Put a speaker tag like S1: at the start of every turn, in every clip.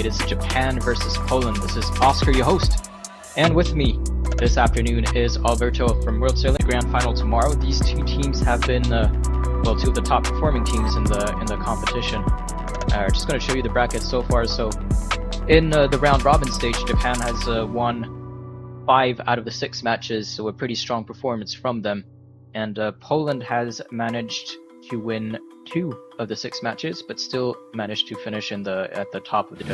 S1: It is Japan versus Poland. This is Oscar, your host. And with me this afternoon is Alberto from World Sailing Grand Final tomorrow. These two teams have been, two of the top performing teams in the competition. Just going to show you the bracket so far. So in the round robin stage, Japan has won 5 out of the 6 matches, so a pretty strong performance from them. And Poland has managed to win 2 of the 6 matches, but still managed to finish at the top of the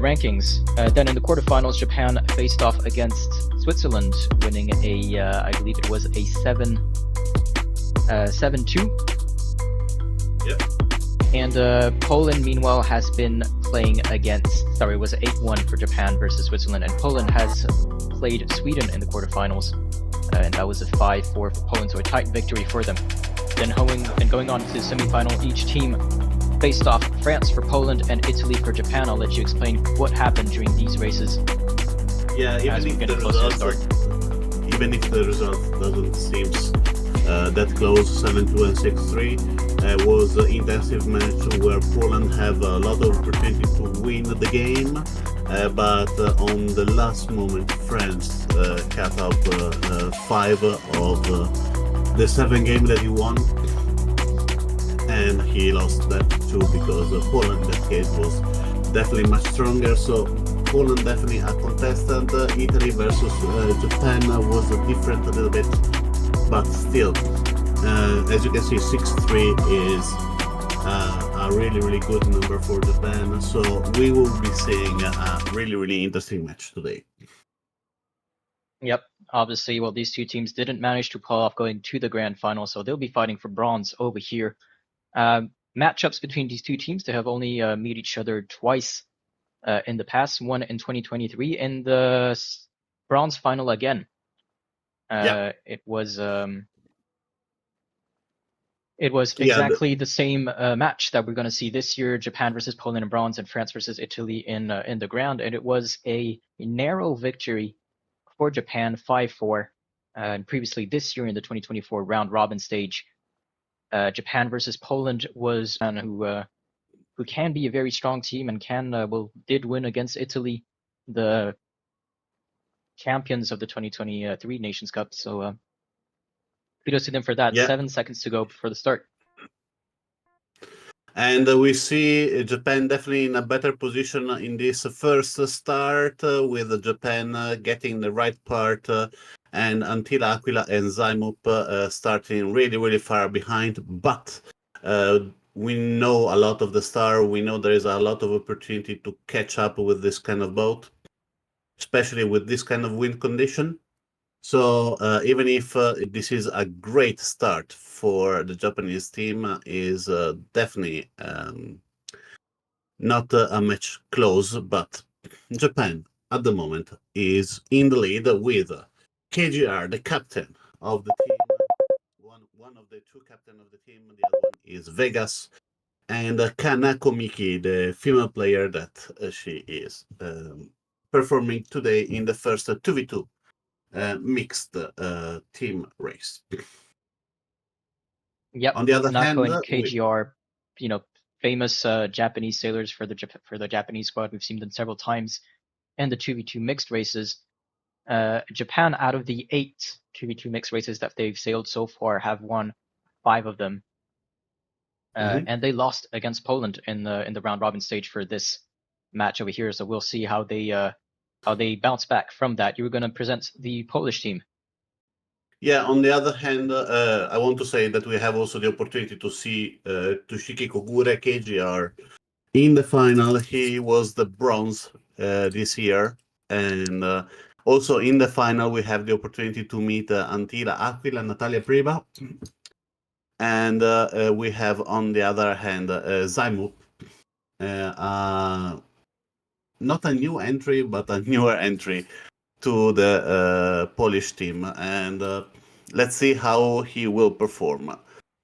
S1: rankings. Then in the quarterfinals, Japan faced off against Switzerland, winning I believe it was a 7-2.
S2: Yep.
S1: And Poland, meanwhile, has been playing against. Sorry, it was 8-1 for Japan versus Switzerland, and Poland has played Sweden in the quarterfinals, and that was a 5-4 for Poland, so a tight victory for them. Then going on to the semifinal, each team faced off France for Poland and Italy for Japan. I'll let you explain what happened during these races.
S2: Yeah, even if the result doesn't seem that close, 7-2 and 6-3, was an intensive match where Poland have a lot of opportunity to win the game, but on the last moment, France cut up 5 of the 7 games that he won, and he lost that too because Poland in that case was definitely much stronger. So Poland definitely a contestant. Italy versus Japan was different a little bit, but still, as you can see, 6-3 is a really good number for Japan. So we will be seeing a really interesting match today.
S1: Yep. Obviously, well, these two teams didn't manage to pull off going to the grand final, so they'll be fighting for bronze over here. Matchups between these two teams, they have only met each other twice in the past, one in 2023 in the bronze final again. It was exactly the same match that we're going to see this year: Japan versus Poland in bronze and France versus Italy in the ground, and it was a narrow victory for Japan, 5-4. And previously this year in the 2024 round robin stage, Japan versus Poland was who can be a very strong team and did win against Italy, the champions of the 2023 Nations Cup. So kudos to them for that. 7 seconds to go before the start.
S2: And we see Japan definitely in a better position in this first start, with Japan getting the right part, and Antila, Aquila, and Zaimup starting really far behind. But we know a lot of the star. We know there is a lot of opportunity to catch up with this kind of boat, especially with this kind of wind condition. So even if this is a great start for the Japanese team, is definitely not a match close, but Japan at the moment is in the lead with KGR, the captain of the team, one of the 2 captains of the team. The other one is Vegas, and Kanako Miki, the female player that she is performing today in the first 2v2 mixed team race.
S1: Yep.
S2: On the other hand,
S1: and KGR, famous Japanese sailors for the Japanese squad. We've seen them several times in the 2v2 mixed races. Japan, out of the 8 2v2 mixed races that they've sailed so far, have won 5 of them, and they lost against Poland in the round robin stage for this match over here. So we'll see how they bounce back from that. You were going to present the Polish team.
S2: Yeah, on the other hand, I want to say that we have also the opportunity to see Toshiki Kogure, KGR, in the final. He was the bronze this year. And also in the final, we have the opportunity to meet Antila, Aquila, Natalia Priba. And we have, on the other hand, Zaimup, not a new entry, but a newer entry to the Polish team, and let's see how he will perform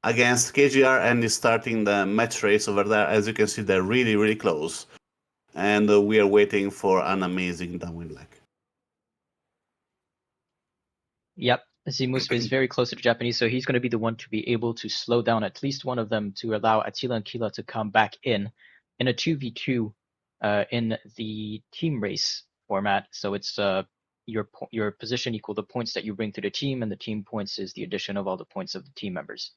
S2: against KGR, and is starting the match race over there. As you can see, they're really close, and we are waiting for an amazing downwind leg.
S1: Yep, Zimuspe is very close to the Japanese, so he's going to be the one to be able to slow down at least one of them to allow Attila and Kila to come back in. in a 2v2 in the team race format. So it's your position equal the points that you bring to the team, and the team points is the addition of all the points of the team members.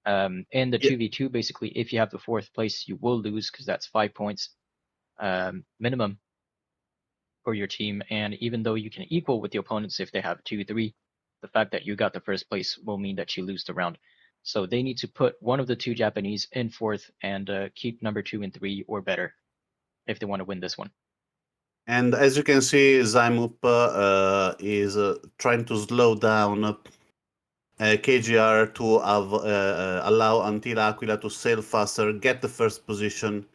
S1: In the 2v2, basically, if you have the 4th place, you will lose because that's 5 points minimum for your team. And even though you can equal with the opponents if they have 2-3, the fact that you got the 1st place will mean that you lose the round. So they need to put one of the 2 Japanese in 4th and keep number 2 and 3 or better if they want to win this one.
S2: And as you can see, Zymup is trying to slow down KGR to allow Until Aquila to sail faster, get the 1st position,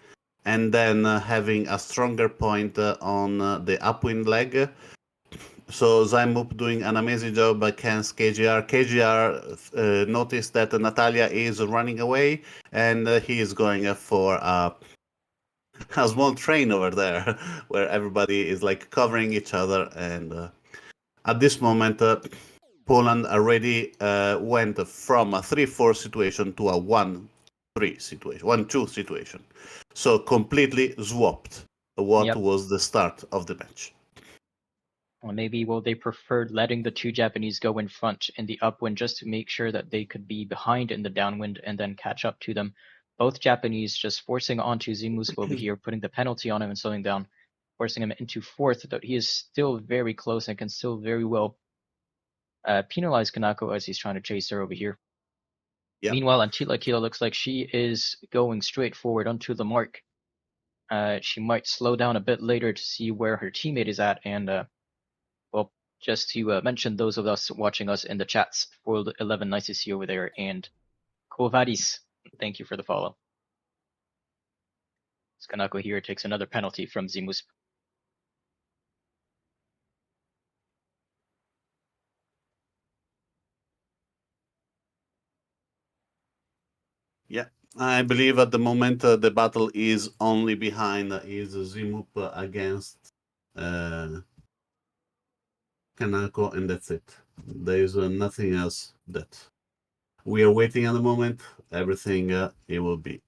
S2: and then having a stronger point on the upwind leg. So Zymup doing an amazing job against KGR. KGR noticed that Natalia is running away, and he is going for a small train over there, where everybody is like covering each other. And at this moment, Poland already went from a 3-4 situation to a 1-3 situation, 1-2 situation. So completely swapped what was the start of the match.
S1: Or maybe they preferred letting the 2 Japanese go in front in the upwind just to make sure that they could be behind in the downwind and then catch up to them. Both Japanese just forcing onto Zimus over here, putting the penalty on him and slowing down, forcing him into 4th, though he is still very close and can still very well penalize Kanako as he's trying to chase her over here. Yep. Meanwhile, Until Aquila looks like she is going straight forward onto the mark. She might slow down a bit later to see where her teammate is at, and well, just to mention those of us watching us in the chats, Foiled 11, nice to see you over there, and Kovadis, thank you for the follow. Kanako here takes another penalty from Zimus.
S2: Yeah, I believe at the moment the battle is only behind is Zimup against Kanako, and that's it. There is nothing else that we are waiting at the moment. Everything it will be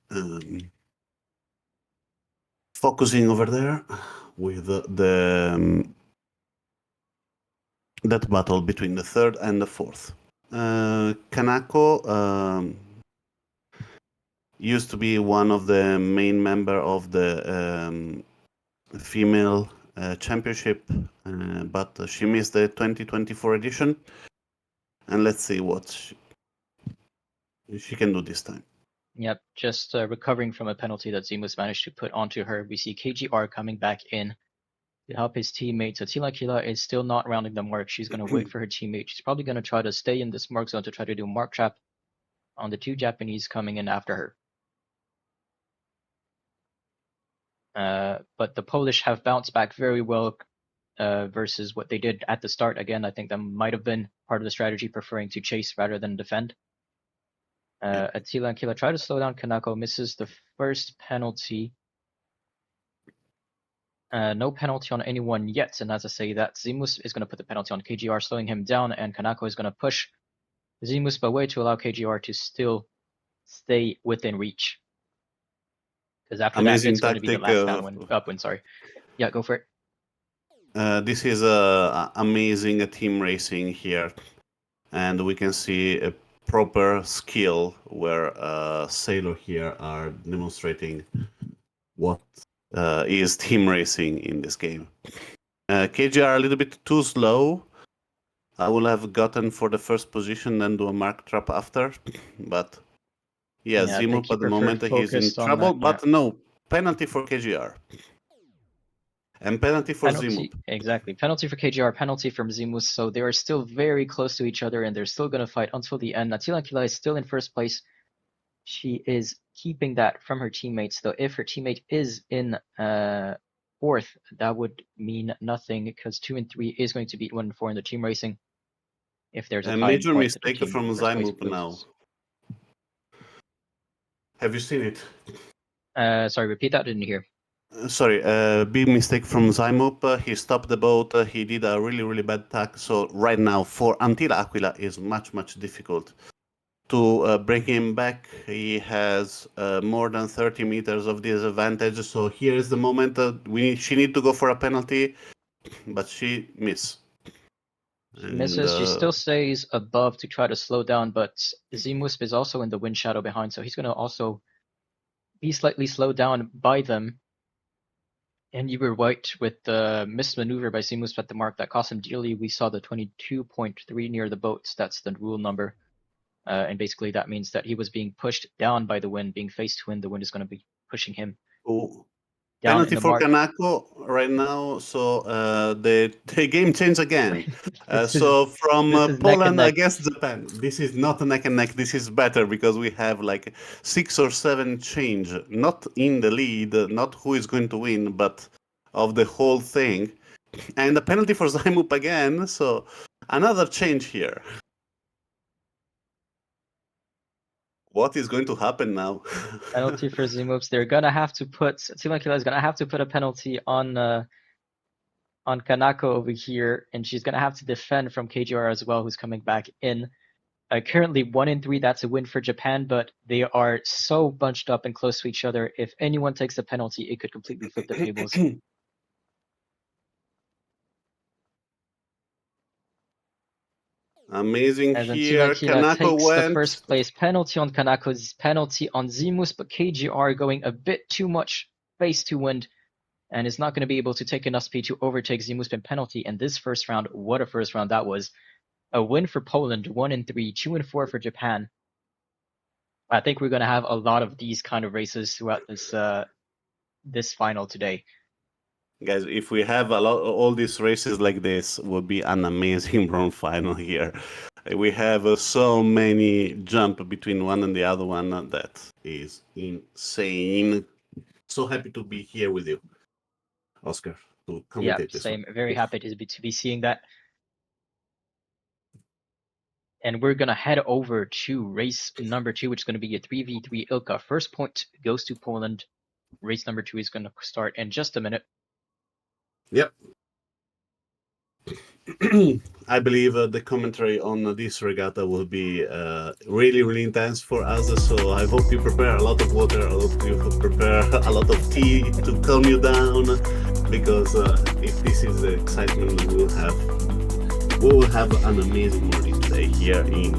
S2: focusing over there with that battle between the 3rd and the 4th. Kanako used to be one of the main member of the female championship, but she missed the 2024 edition, and let's see what she can do this time.
S1: Yep, just recovering from a penalty that Zimus managed to put onto her. We see KGR coming back in to help his teammate. So Tilakila is still not rounding the mark. She's going to wait for her teammate. She's probably going to try to stay in this mark zone to try to do mark trap on the 2 Japanese coming in after her. But the Polish have bounced back very well versus what they did at the start. Again, I think that might have been part of the strategy, preferring to chase rather than defend. Attila and Kila try to slow down Kanako, misses the 1st penalty. No penalty on anyone yet, and as I say that, Zimus is going to put the penalty on KGR, slowing him down, and Kanako is going to push Zimus away to allow KGR to still stay within reach. Because after that, it's going to be the last upwind, sorry. Yeah, go for it.
S2: This is amazing team racing here, and we can see a proper skill where Sailor here are demonstrating what is team racing in this game. KGR a little bit too slow. I will have gotten for the 1st position and do a mark trap after, but yeah, Zimup at the moment he's in trouble, but no, penalty for KGR. And penalty for Zimup.
S1: Exactly. Penalty for KGR, penalty from Zimus. So they are still very close to each other, and they're still going to fight until the end. Attila Kila is still in 1st place. She is keeping that from her teammates, though if her teammate is in 4th, that would mean nothing, because 2 and 3 is going to beat 1 and 4 in the team racing. If there's a
S2: major mistake from Zymup now. Have you seen it?
S1: Sorry, repeat that. I didn't hear.
S2: Sorry, big mistake from Zymup. He stopped the boat. He did a really, really bad tack. So right now, for Until Aquila is much, much difficult to bring him back. He has more than 30 meters of disadvantage. So here is the moment she need to go for a penalty, but she miss.
S1: She misses. She still stays above to try to slow down, but Zimusp is also in the wind shadow behind, so he's going to also be slightly slowed down by them. And you were right with the missed maneuver by Zimusp at the mark that cost him dearly. We saw the 22.3 near the boats. That's the rule number. And basically that means that he was being pushed down by the wind, being faced to wind. The wind is going to be pushing him down in
S2: penalty
S1: the
S2: for
S1: mark.
S2: Kanako right now. So the game changed again. So from Poland against Japan, this is not neck and neck. This is better because we have like 6 or 7 change, not in the lead, not who is going to win, but of the whole thing. And the penalty for Zaimup again. So another change here. What is going to happen now?
S1: Penalty for Zimups. They're gonna have to put Tsimakila is gonna have to put a penalty on Kanako over here, and she's gonna have to defend from KGR as well, who's coming back in. Currently 1-3, that's a win for Japan, but they are so bunched up and close to each other. If anyone takes the penalty, it could completely flip the tables.
S2: Amazing
S1: And then
S2: here.
S1: Tsimakila takes
S2: went.
S1: the first place. Penalty on Kanako's penalty on Zimus, but KGR going a bit too much face to wind and is not going to be able to take enough speed to overtake Zimus in penalty. And this first round, what a first round that was. A win for Poland, 1-3, 2-4 for Japan. I think we're going to have a lot of these kind of races throughout this final today.
S2: Guys, if we have all these races like this, would be an amazing bronze final here. We have so many jump between one and the other one. That is insane. So happy to be here with you, Oscar, to commentate this.
S1: Same. Very happy to be seeing that. And we're going to head over to race number 2, which is going to be a 3v3 Ilka. First point goes to Poland. Race number 2 is going to start in just a minute.
S2: Yep. I believe the commentary on this regatta will be really, really intense for us. So I hope you prepare a lot of water, I hope you prepare a lot of tea to calm you down, because if this is the excitement we will have an amazing morning today here in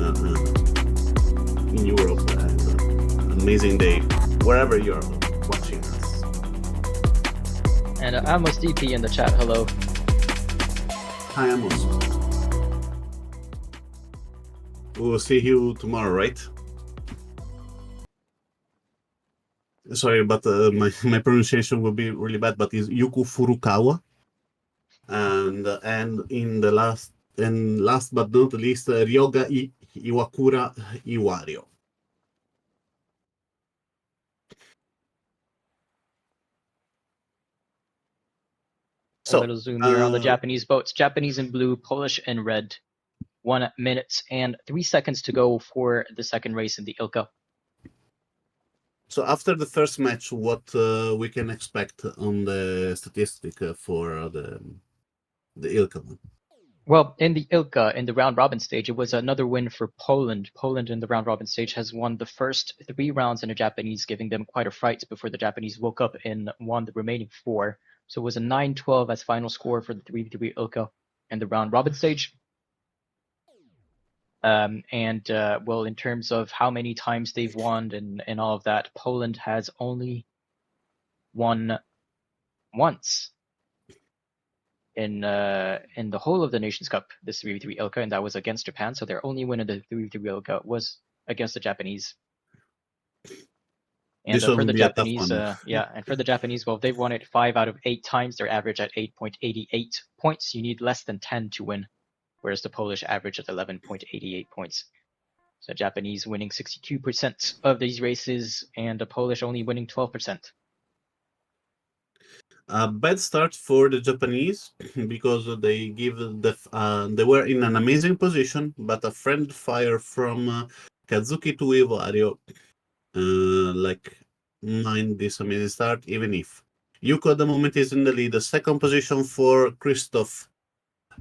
S2: Europe, and an amazing day wherever you're watching us.
S1: And Amos DP in the chat, hello.
S2: Hi, Amos. We'll see you tomorrow, right? Sorry, but my pronunciation will be really bad, but it's Yuku Furukawa. And in the last but not least, Ryoga Iwakura Iwario.
S1: So, a little zoom here on the Japanese boats. Japanese in blue, Polish in red. 1 minute and 3 seconds to go for the second race in the Ilka.
S2: So after the first match, what we can expect on the statistic for the Ilka one?
S1: Well, in the Ilka, in the round-robin stage, it was another win for Poland. Poland in the round-robin stage has won the first 3 rounds in the Japanese, giving them quite a fright before the Japanese woke up and won the remaining 4. So it was a 9-12 as final score for the 3v3 Ilka in the round-robin stage. Well, in terms of how many times they've won and all of that, Poland has only won once in the whole of the Nations Cup, this 3v3 Ilka, and that was against Japan. So their only win in the 3v3 Ilka was against the Japanese. And for the Japanese, and for the Japanese, well, they've won it 5 out of 8 times. They're average at 8.88 points. You need less than 10 to win, whereas the Polish average at 11.88 points. So Japanese winning 62% of these races, and the Polish only winning 12%.
S2: A bad start for the Japanese because they they were in an amazing position, but a friend fire from Kazuki to Iwario mind this amazing start, even if Yuko at the moment is in the lead. The second position for Christoph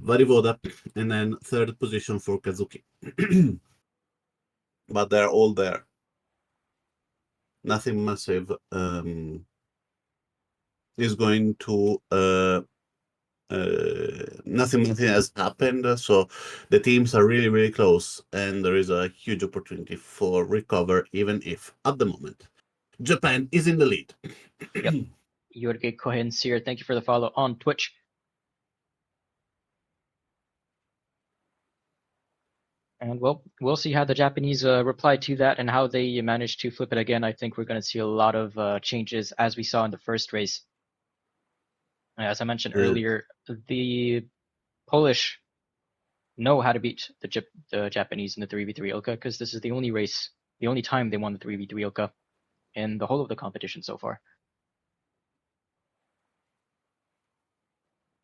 S2: Varivoda, and then third position for Kazuki. but they're all there. Nothing massive is going to nothing has happened, so the teams are really close, and there is a huge opportunity for recover, even if at the moment Japan is in the lead.
S1: Yep. Jorge Cohensier, thank you for the follow on Twitch. And well, we'll see how the Japanese reply to that and how they manage to flip it again. I think we're going to see a lot of changes as we saw in the first race. As I mentioned earlier, the Polish know how to beat the Japanese in the 3v3 Ilka, because this is the only race, the only time they won the 3v3 Ilka in the whole of the competition so far.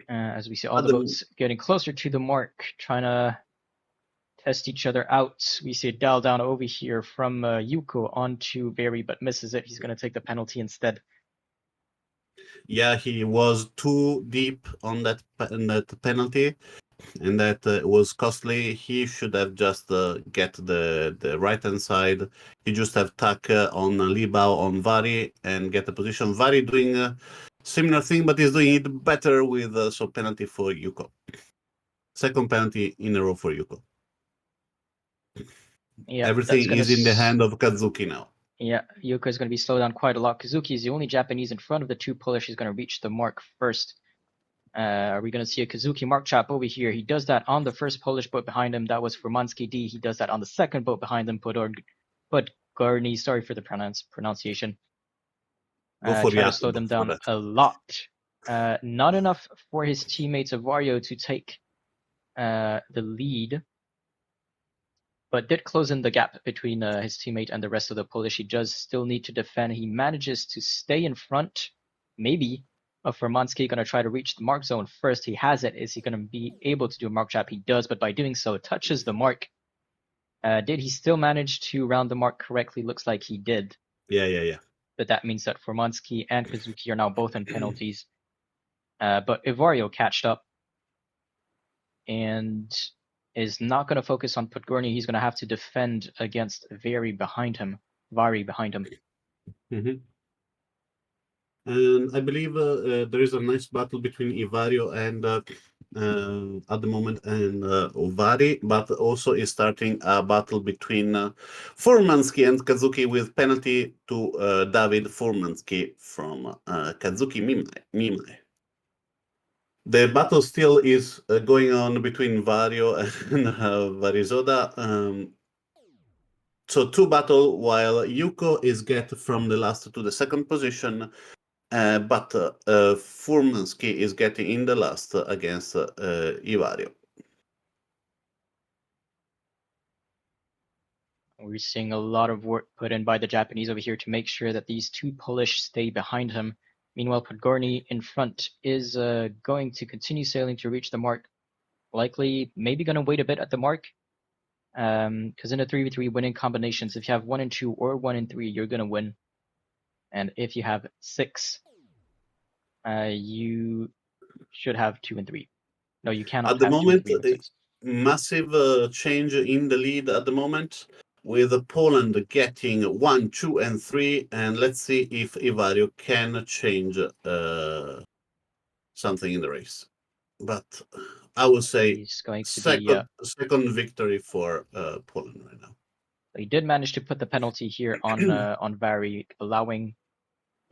S1: As we see all the boats getting closer to the mark, trying to test each other out. We see a dial down over here from Yuko onto Barry, but misses it. He's going to take the penalty instead.
S2: Yeah, he was too deep on that penalty, and that was costly. He should have just get the right hand side. He just have tack on Libao on Vari and get the position. Vari doing a similar thing, but he's doing it better with so penalty for Yuko. Second penalty in a row for Yuko.
S1: Yeah,
S2: everything is in the hand of Kazuki now.
S1: Yeah, Yuko is going to be slowed down quite a lot. Kazuki is the only Japanese in front of the two Polish who's going to reach the mark first. Are we going to see a Kazuki mark trap over here? He does that on the first Polish boat behind him. That was Furmanski D. He does that on the second boat behind him, Podgorny. Sorry for the pronunciation.
S2: Go for
S1: try to slow them down a lot. Not enough for his teammates of Vario to take the lead, but did close in the gap between his teammate and the rest of the Polish. He does still need to defend. He manages to stay in front, maybe, of Furmanski. Going to try to reach the mark zone first. He has it. Is he going to be able to do a mark trap? He does, but by doing so, touches the mark. Did he still manage to round the mark correctly? Looks like he did.
S2: Yeah.
S1: But that means that Furmanski and Kazuki are now both in penalties. But Ivario catched up and is not going to focus on Podgorny. He's going to have to defend against Vari behind him.
S2: Mm-hmm. And I believe there is a nice battle between Ivario and at the moment and Vari, but also is starting a battle between Furmanski and Kazuki with penalty to David Furmanski from Kazuki Mimai. The battle still is going on between Vario and Varizoda. So two battle while Yuko is get from the last to the second position, but Furmanski is getting in the last against Ivario.
S1: We're seeing a lot of work put in by the Japanese over here to make sure that these two Polish stay behind him. Meanwhile, Podgorny in front is going to continue sailing to reach the mark. Likely, maybe going to wait a bit at the mark. Because in a 3v3 winning combinations, if you have 1 and 2 or 1 and 3, you're going to win. And if you have 6, you should have 2 and 3. No, you cannot
S2: at the
S1: have
S2: moment,
S1: 2 and 3 with 6.
S2: Massive change in the lead at the moment, with Poland getting 1, 2, and 3. And let's see if Ivario can change something in the race. But I would say second victory for Poland right now.
S1: He did manage to put the penalty here on Vari, allowing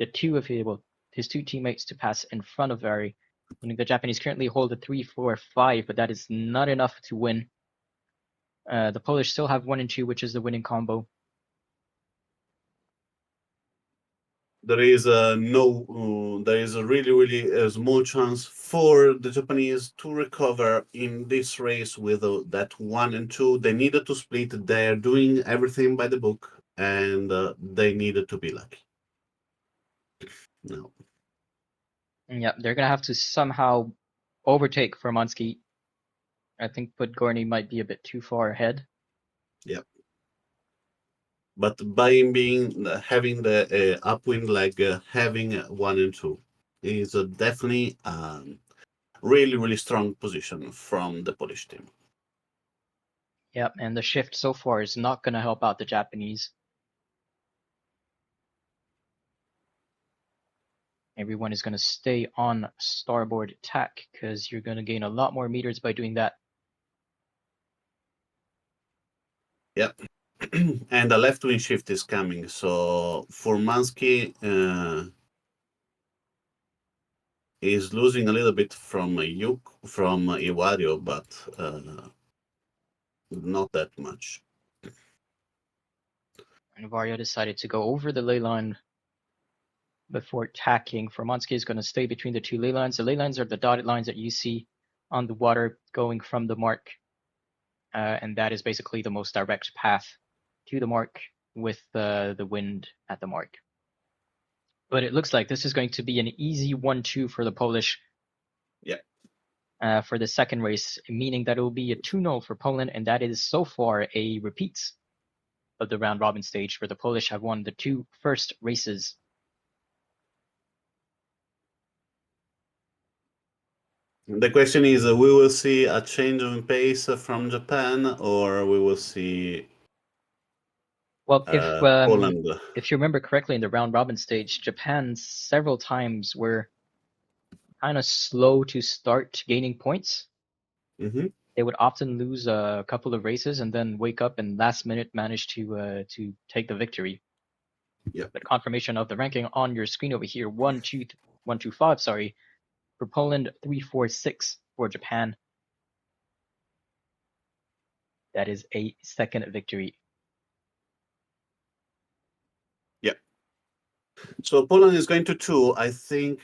S1: the two of his two teammates to pass in front of Vari. The Japanese currently hold a 3-4-5, but that is not enough to win. The Polish still have 1 and 2, which is the winning combo.
S2: There is there is a really small chance for the Japanese to recover in this race with that 1 and 2. They needed to split. They're doing everything by the book, and they needed to be lucky. No.
S1: Yeah, they're gonna have to somehow overtake Furmanski. I think Podgorny might be a bit too far ahead.
S2: Yep. But by having the upwind leg, having 1 and 2 is definitely really strong position from the Polish team.
S1: Yep, and the shift so far is not going to help out the Japanese. Everyone is going to stay on starboard tack because you're going to gain a lot more meters by doing that.
S2: Yep. And the left wing shift is coming. So Furmansky is losing a little bit from Iwario, but not that much.
S1: And Vario decided to go over the ley line before tacking. Furmansky is going to stay between the two ley lines. The ley lines are the dotted lines that you see on the water going from the mark. And that is basically the most direct path to the mark with the wind at the mark. But it looks like this is going to be an easy 1-2 for the Polish.
S2: Yeah.
S1: For the second race, meaning that it will be a 2-0 for Poland, and that is so far a repeat of the round robin stage where the Polish have won the 2 first races.
S2: The question is, we will see a change of pace from Japan, or we will see
S1: well,
S2: Poland.
S1: If you remember correctly, in the round robin stage, Japan several times were kind of slow to start gaining points.
S2: Mm-hmm.
S1: They would often lose a couple of races and then wake up and last minute manage to take the victory.
S2: Yeah.
S1: But confirmation of the ranking on your screen over here: 1-2-5, sorry, for Poland, 3-4-6 for Japan. That is a second victory.
S2: Yeah. So Poland is going to 2. I think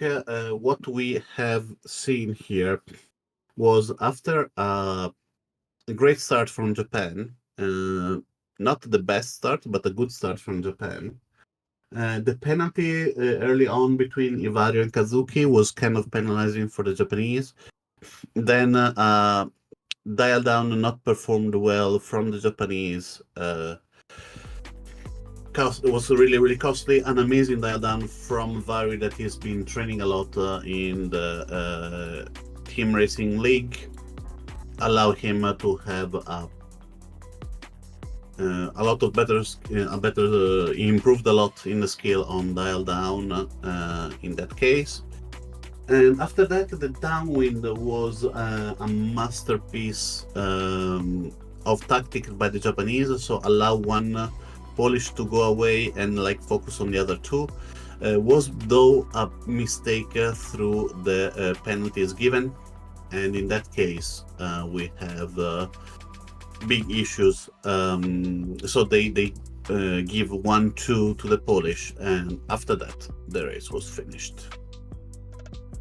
S2: what we have seen here was after a great start from Japan, not the best start, but a good start from Japan. The penalty early on between Iwario and Kazuki was kind of penalizing for the Japanese. Then dial down not performed well from the Japanese. It was really costly. An amazing dial down from Vari that he's been training a lot in the team racing league. Allow him to have a lot of he improved a lot in the skill on dial down in that case. And after that, the downwind was a masterpiece of tactics by the Japanese. So allow one Polish to go away and focus on the other two. Was though a mistake through the penalties given, and in that case we have big issues. So they give 1-2 to the Polish, and after that the race was finished.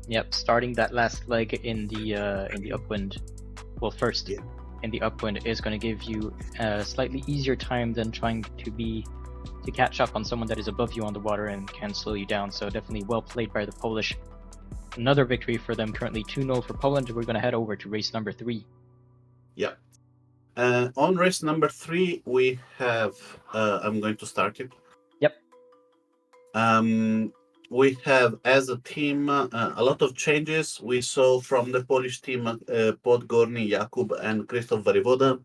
S1: Yep, starting that last leg in the upwind. Well, first in the upwind is going to give you a slightly easier time than trying to catch up on someone that is above you on the water and can slow you down. So definitely well played by the Polish. Another victory for them, currently 2-0 for Poland. We're going to head over to race number 3.
S2: Yeah. On race number 3, we have. I'm going to start it.
S1: Yep.
S2: We have, as a team, a lot of changes. We saw from the Polish team Podgorny, Jakub, and Krzysztof Wariwoda.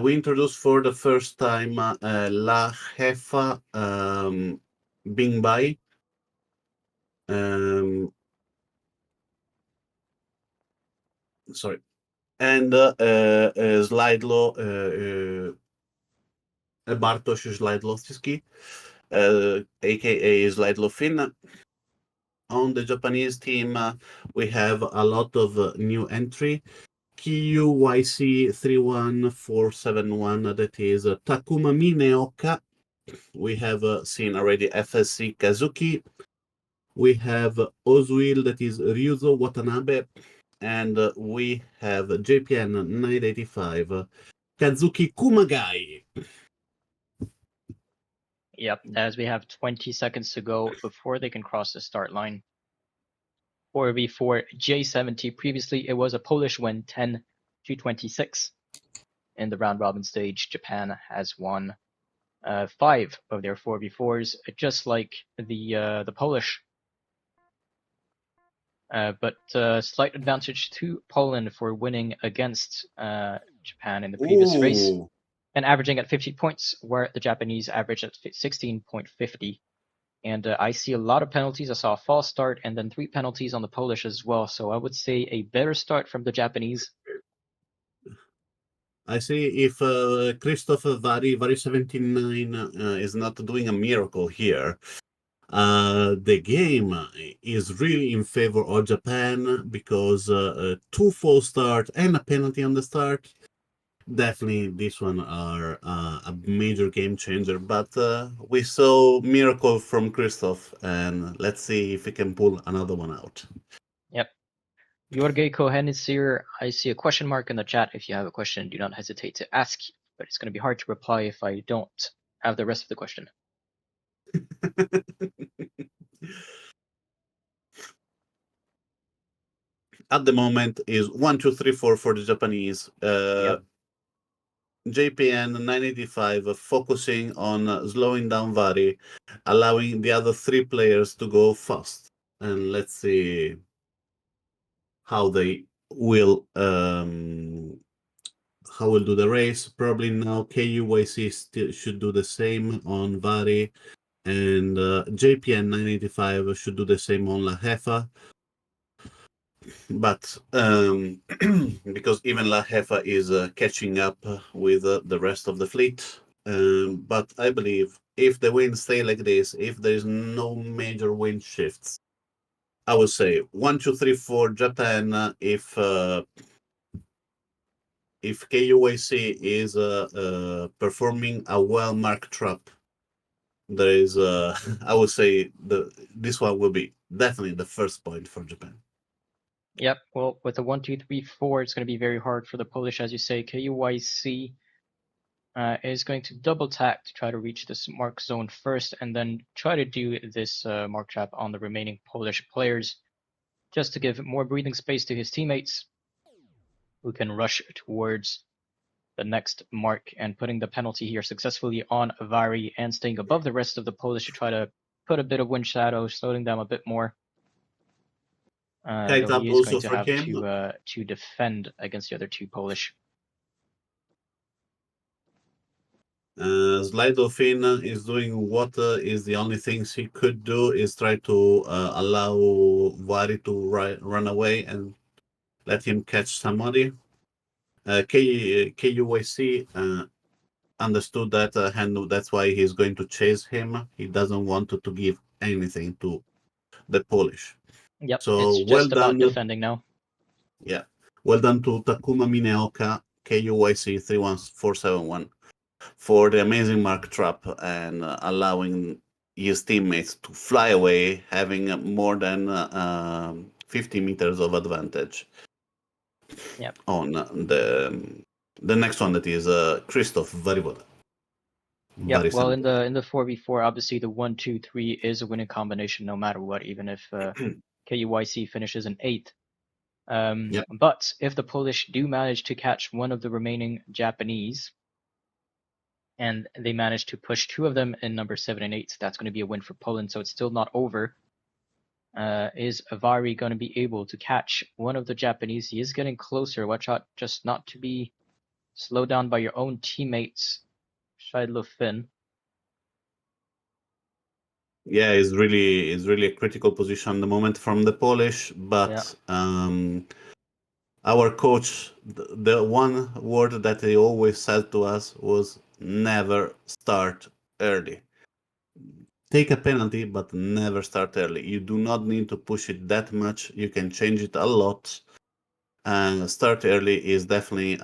S2: We introduced for the first time La Jefa Bing Bai. Sorry. And Slajdlo, Bartosz Slajdlowski, aka Slajdlo Finn. On the Japanese team, we have a lot of new entry. KUYC 31471, that is Takuma Mineoka. We have seen already FSC Kazuki. We have Ozuil, that is Ryuzo Watanabe. And we have JPN 985, Kazuki Kumagai.
S1: Yep, as we have 20 seconds to go before they can cross the start line. 4v4 J70. Previously, it was a Polish win, 10-26. In the round robin stage, Japan has won 5 of their 4v4s, just like the Polish but slight advantage to Poland for winning against Japan in the previous race
S2: Ooh,
S1: and averaging at 50 points, where the Japanese averaged at 16.50. And I see a lot of penalties. I saw a false start and then 3 penalties on the Polish as well. So I would say a better start from the Japanese.
S2: I see if Christopher Vari 79 is not doing a miracle here. The game is really in favor of Japan because 2 false start and a penalty on the start. Definitely, this one are a major game changer. But we saw miracle from Christoph, and let's see if he can pull another one out.
S1: Yep. Jorge Kohenitsir, I see a question mark in the chat. If you have a question, do not hesitate to ask, but it's going to be hard to reply if I don't have the rest of the question.
S2: At the moment is 1, 2, 3, 4 for the Japanese.
S1: Yep.
S2: JPN 985 focusing on slowing down Vari, allowing the other 3 players to go fast. And let's see how they will do the race. Probably now KUYC still should do the same on Vari, and JPN 985 should do the same on La Jefa. But because even La Jefa is catching up with the rest of the fleet. But I believe if the winds stay like this, if there is no major wind shifts, I would say 1, 2, 3, 4 Japan. If KUAC is performing a well-marked trap, there is, I would say, this one will be definitely the first point for Japan.
S1: Yep. Well, with the 1, 2, 3, 4, it's going to be very hard for the Polish, as you say. KUYC is going to double tack to try to reach this mark zone first, and then try to do this mark trap on the remaining Polish players, just to give more breathing space to his teammates, who can rush towards the next mark, and putting the penalty here successfully on Vari and staying above the rest of the Polish to try to put a bit of wind shadow, slowing them a bit more.
S2: Kite
S1: Though
S2: up
S1: he is
S2: also
S1: going to
S2: for
S1: have
S2: him.
S1: to defend against the other 2 Polish.
S2: Slydolphin is doing what is the only things he could do is try to allow Vari to run away and let him catch somebody. KUYC understood that and that's why he's going to chase him. He doesn't want to give anything to the Polish.
S1: Yep,
S2: So
S1: it's
S2: well
S1: just about
S2: done.
S1: defending now.
S2: Yeah. Well done to Takuma Mineoka, KUYC 31471, for the amazing mark trap and allowing his teammates to fly away, having more than 50 meters of advantage.
S1: Yep.
S2: On the next one, that is Christoph Varivoda.
S1: Yep. Well, in the 4v4, obviously the 1, 2, 3 is a winning combination no matter what, even if KUYC finishes in 8th.
S2: Yep.
S1: But if the Polish do manage to catch one of the remaining Japanese, and they manage to push 2 of them in number 7 and 8, that's going to be a win for Poland. So it's still not over. Is Vari going to be able to catch one of the Japanese? He is getting closer. Watch out just not to be slowed down by your own teammates. Scheidler Finn.
S2: Yeah, it's really a critical position at the moment from the Polish, but
S1: yeah.
S2: Our coach, the one word that he always said to us was never start early. Take a penalty, but never start early. You do not need to push it that much. You can change it a lot, and start early is definitely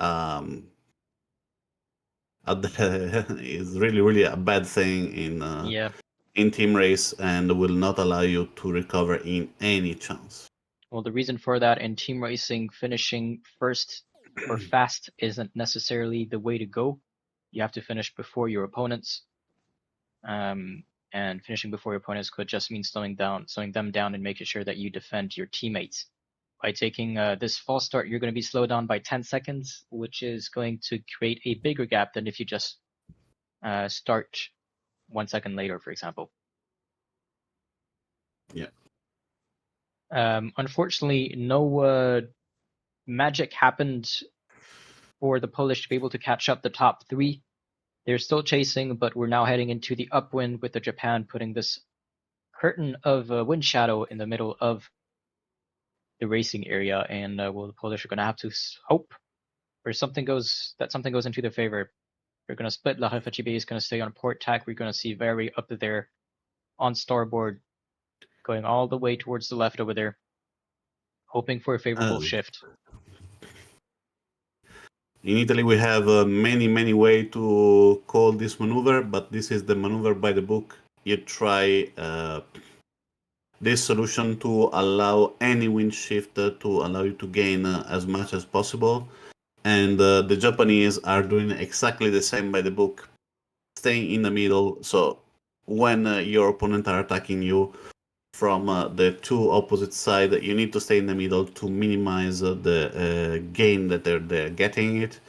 S2: is really a bad thing in team race, and will not allow you to recover in any chance.
S1: Well, the reason for that in team racing, finishing first or fast isn't necessarily the way to go. You have to finish before your opponents. And finishing before your opponents could just mean slowing them down and making sure that you defend your teammates. By taking this false start, you're going to be slowed down by 10 seconds, which is going to create a bigger gap than if you just start 1 second later, for example.
S2: Yeah.
S1: Unfortunately, no magic happened for the Polish to be able to catch up the top three. They're still chasing, but we're now heading into the upwind with the Japan putting this curtain of wind shadow in the middle of the racing area, and well, the Polish are going to have to hope or something goes into their favor. They're going to split. La Refachibé is going to stay on port tack. We're going to see very up there on starboard, going all the way towards the left over there, hoping for a favorable shift.
S2: In Italy, we have many way to call this maneuver, but this is the maneuver by the book. You try this solution to allow any wind shift to allow you to gain as much as possible. And the Japanese are doing exactly the same by the book, staying in the middle. So when your opponent are attacking you from the two opposite sides, you need to stay in the middle to minimize the gain that they're getting it.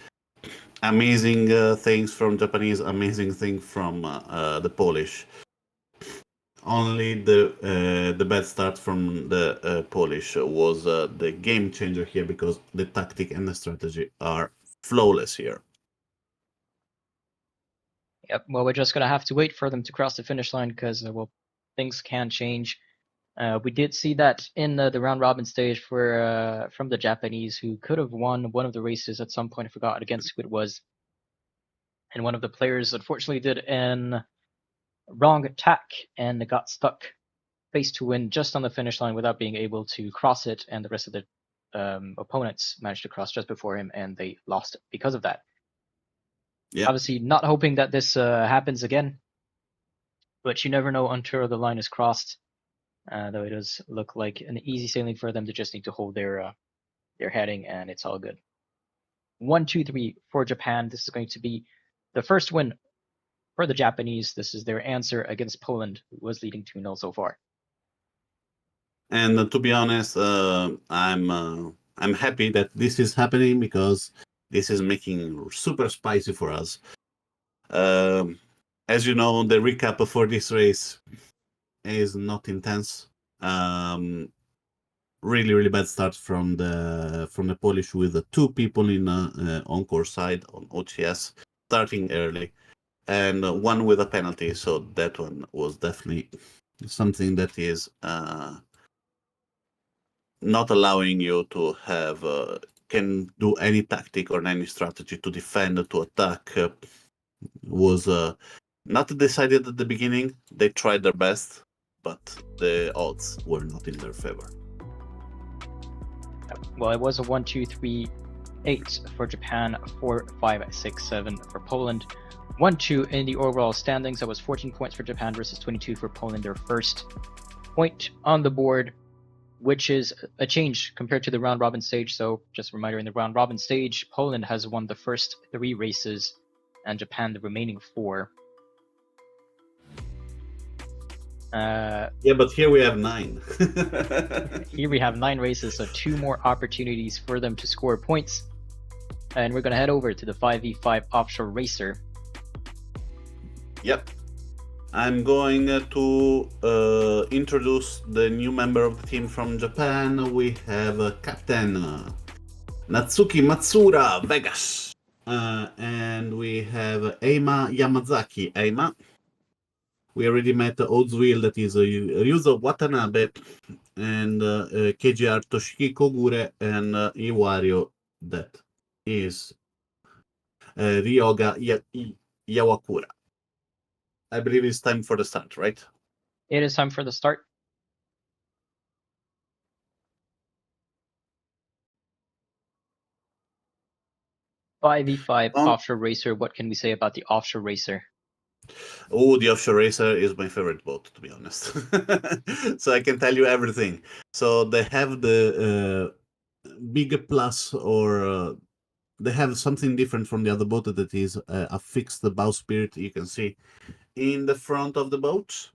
S2: Amazing things from Japanese, amazing thing from the Polish. Only the bad start from the Polish was the game changer here, because the tactic and the strategy are flawless here.
S1: Yep. Well, we're just gonna have to wait for them to cross the finish line because well, things can change. We did see that in the round robin stage for from the Japanese, who could have won one of the races at some point. I forgot against who it was, and one of the players unfortunately did an wrong attack and got stuck face to win just on the finish line without being able to cross it, and the rest of the opponents managed to cross just before him, and they lost because of that.
S2: Yeah.
S1: Obviously, not hoping that this happens again, but you never know until the line is crossed. Though it does look like an easy sailing for them. They just need to hold their heading, and it's all good. 1-2-3 for Japan. This is going to be the first win for the Japanese. This is their answer against Poland, who was leading 2-0 so far.
S2: And to be honest, I'm happy that this is happening, because this is making super spicy for us. As you know, the recap for this race is not intense. Really bad start from the Polish, with two people in encore side on OTS starting early, and one with a penalty. So that one was definitely something that is not allowing you to have can do any tactic or any strategy to defend, to attack. Was not decided at the beginning. They tried their best, but the odds were not in their favor.
S1: Well, it was a 1-2-3-8 for Japan, 4-5-6-7 for Poland. 1-2 in the overall standings. That was 14 points for Japan versus 22 for Poland, their first point on the board, which is a change compared to the round robin stage. So just a reminder, in the round robin stage, Poland has won the first 3 races and Japan the remaining 4.
S2: Yeah, but here we have 9.
S1: Here we have 9 races, so 2 more opportunities for them to score points. And we're going to head over to the 5v5 offshore racer.
S2: Yep. I'm going to introduce the new member of the team from Japan. We have Captain Natsuki Matsura, Vegas. And we have Eima Yamazaki. Eima. We already met Oddswheel, that is Ryuzo Watanabe, and KGR Toshiki Kogure, and Iwario, that is Ryoga Yawakura. I believe it's time for the start, right?
S1: It is time for the start. Five v5 offshore racer. What can we say about the offshore racer?
S2: Oh, the offshore racer is my favorite boat, to be honest. So I can tell you everything. So they have the big plus, or they have something different from the other boat, that is a fixed bowsprit you can see in the front of the boat.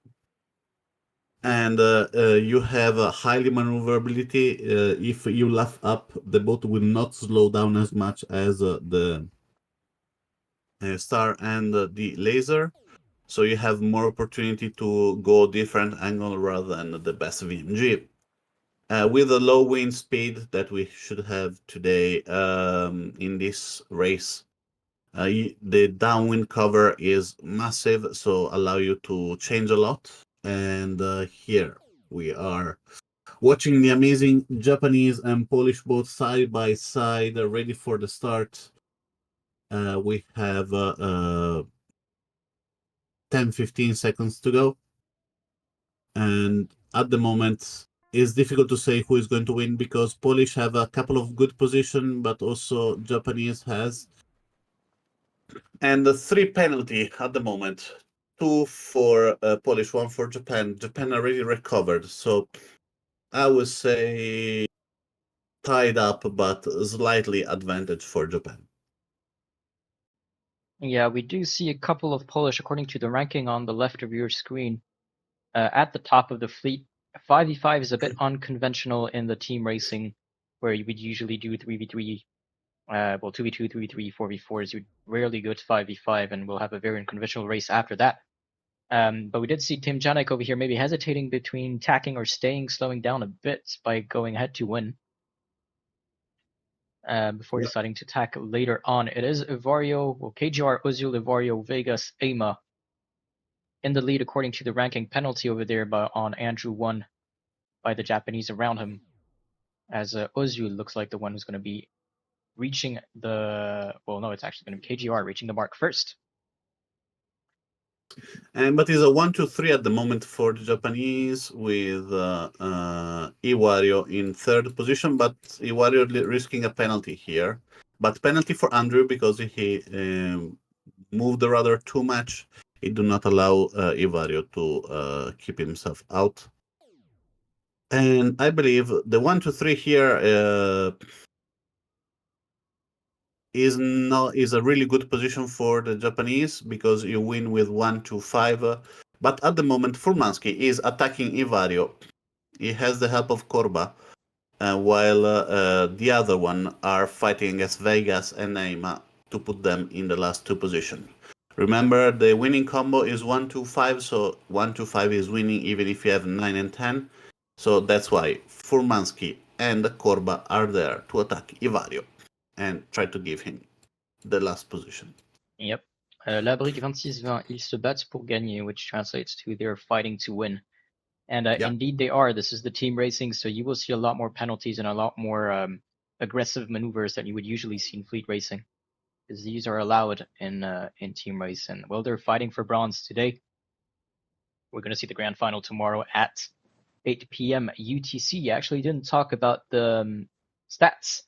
S2: And you have a highly maneuverability. If you laugh up, the boat will not slow down as much as the Star and the Laser. So you have more opportunity to go different angle rather than the best VMG. with a low wind speed that we should have today in this race. The downwind cover is massive, so allow you to change a lot. And here we are watching the amazing Japanese and Polish boats side by side, ready for the start. We have 10-15 seconds to go. And at the moment, it's difficult to say who is going to win because Polish have a couple of good position, but also Japanese has. And the 3 penalty at the moment. 2 for Polish, 1 for Japan. Japan already recovered, so I would say tied up, but slightly advantage for Japan.
S1: Yeah, we do see a couple of Polish, according to the ranking on the left of your screen, at the top of the fleet. 5v5 is a bit unconventional in the team racing, where you would usually do 3v3, 2v2, 3v3, 4v4s. You'd rarely go to 5v5, and we'll have a very unconventional race after that. But we did see Tim Janik over here maybe hesitating between tacking or staying, slowing down a bit by going ahead to win. Before deciding to tack later on. It is Ivario, KGR, Ozil, Ivario, Vegas, Ema in the lead according to the ranking. Penalty over there on Andrew 1 by the Japanese around him, as Ozil looks like the one who's going to be reaching the, well, no, it's actually going to be KGR reaching the mark first.
S2: But it's a 1-2-3 at the moment for the Japanese, with Iwario in third position, but Iwario risking a penalty here. But penalty for Andrew because he moved the rudder too much. It do not allow Iwario to keep himself out. And I believe the 1-2-3 here is a really good position for the Japanese because you win with 1-2-5. But at the moment, Furmansky is attacking Ivario. He has the help of Korba, while the other one are fighting against Vegas and Neymar to put them in the last 2 positions. Remember, the winning combo is 1-2-5, so 1-2-5 is winning even if you have 9 and 10. So that's why Furmansky and Korba are there to attack Ivario and try to give him the last position.
S1: Yep. La Brique 26-20, ils se battent pour gagner, which translates to they're fighting to win. And indeed they are. This is the team racing, so you will see a lot more penalties and a lot more aggressive maneuvers that you would usually see in fleet racing, because these are allowed in team race. And well, they're fighting for bronze today. We're going to see the grand final tomorrow at 8 p.m. UTC. I actually didn't talk about the stats.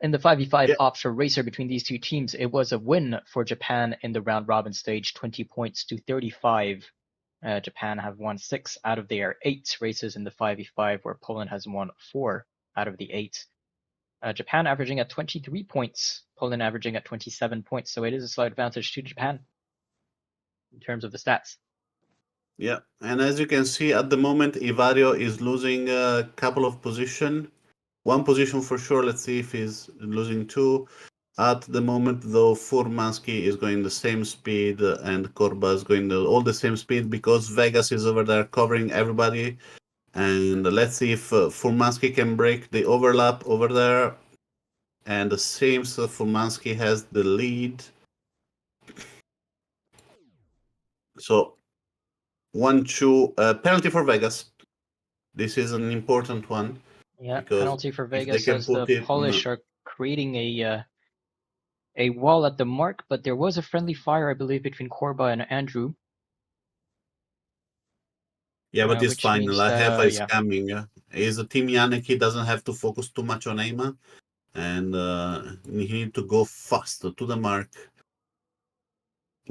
S1: In the 5v5 offshore racer between these two teams, it was a win for Japan in the round robin stage, 20 points to 35. Japan have won 6 out of their 8 races in the 5v5, where Poland has won 4 out of the 8. Japan averaging at 23 points, Poland averaging at 27 points, so it is a slight advantage to Japan in terms of the stats.
S2: Yeah, and as you can see at the moment, Ivario is losing a couple of positions. 1 position for sure. Let's see if he's losing 2. At the moment, though, Furmansky is going the same speed and Korba is going all the same speed because Vegas is over there covering everybody. And let's see if Furmansky can break the overlap over there. And it seems Furmansky has the lead. So 1-2 penalty for Vegas. This is an important one.
S1: Yeah, penalty for Vegas as the
S2: it,
S1: Polish are creating a wall at the mark, but there was a friendly fire, I believe, between Korba and Andrew.
S2: Yeah, but it's fine. Lahefa is
S1: yeah.
S2: coming. He's a team Yannick. He doesn't have to focus too much on Ema. And he need to go fast to the mark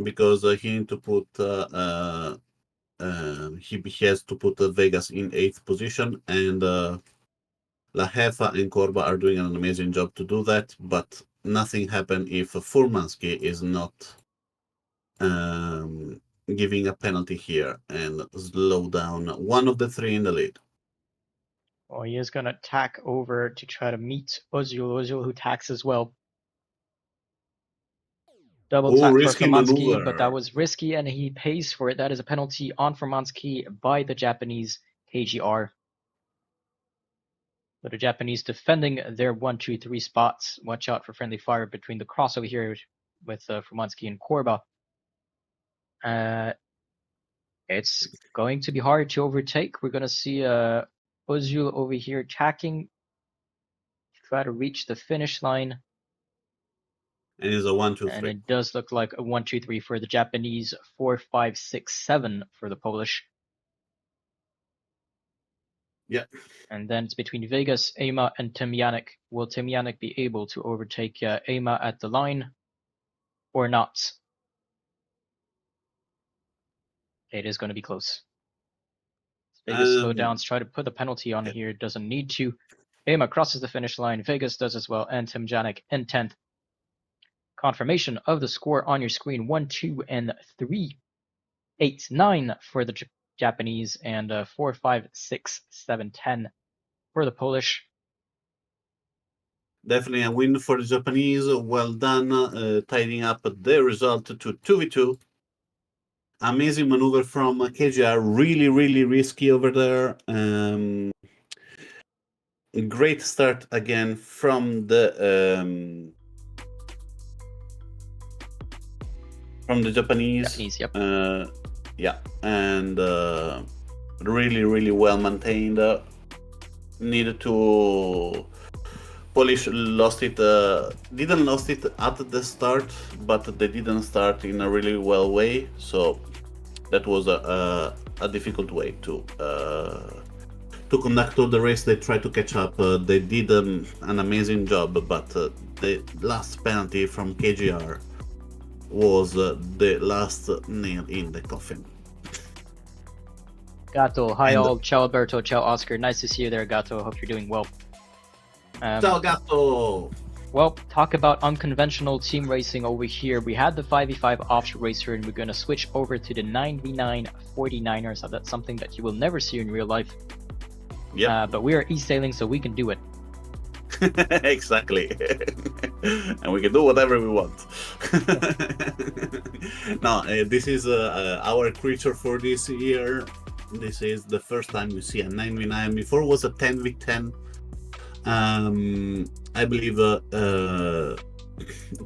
S2: because he need to put he has to put Vegas in 8th position, and Lahefa and Korba are doing an amazing job to do that, but nothing happened if Furmansky is not giving a penalty here and slow down one of the 3 in the lead.
S1: Well, he is going to tack over to try to meet Ozil, who tacks as well. Double tack for Furmansky, but that was risky and he pays for it. That is a penalty on Furmansky by the Japanese KGR. But the Japanese defending their 1, 2, 3 spots. Watch out for friendly fire between the cross over here with Fumansky and Korba. It's going to be hard to overtake. We're going to see Ozil over here attacking, try to reach the finish line.
S2: And it's a 1, 2, 3.
S1: And it does look like a 1, 2, 3 for the Japanese, 4, 5, 6, 7 for the Polish.
S2: Yeah.
S1: And then it's between Vegas, Ema, and Tymyanik. Will Tymyanik be able to overtake Ema at the line or not? It is going to be close. Vegas slow downs, try to put the penalty on here, doesn't need to. Ema crosses the finish line, Vegas does as well, and Tymyanik in 10th. Confirmation of the score on your screen, 1, 2, and 3, 8, 9 for the Japanese, and 4, 5, 6, 7, 10 for the Polish.
S2: Definitely a win for the Japanese. Well done, tidying up the result to 2v2. Amazing maneuver from KGR. Really, really risky over there. Great start again from the Japanese.
S1: Yep.
S2: Yeah, and really, really well maintained. Needed to Polish lost it. Didn't lost it at the start, but they didn't start in a really well way. So that was a difficult way to conduct all the race. They tried to catch up. They did an amazing job, but the last penalty from KGR was the last nail in the coffin.
S1: Gatto, hi all, ciao Alberto, ciao Oscar. Nice to see you there, Gatto. Hope you're doing well.
S2: Ciao Gatto!
S1: Well, talk about unconventional team racing over here. We had the 5v5 offshore racer, and we're going to switch over to the 9v9 49ers. So that's something that you will never see in real life.
S2: Yeah.
S1: But we are eSailing, so we can do it.
S2: Exactly. And we can do whatever we want. No, this is our creature for this year. This is the first time we see a 9v9. Before it was a 10v10. I believe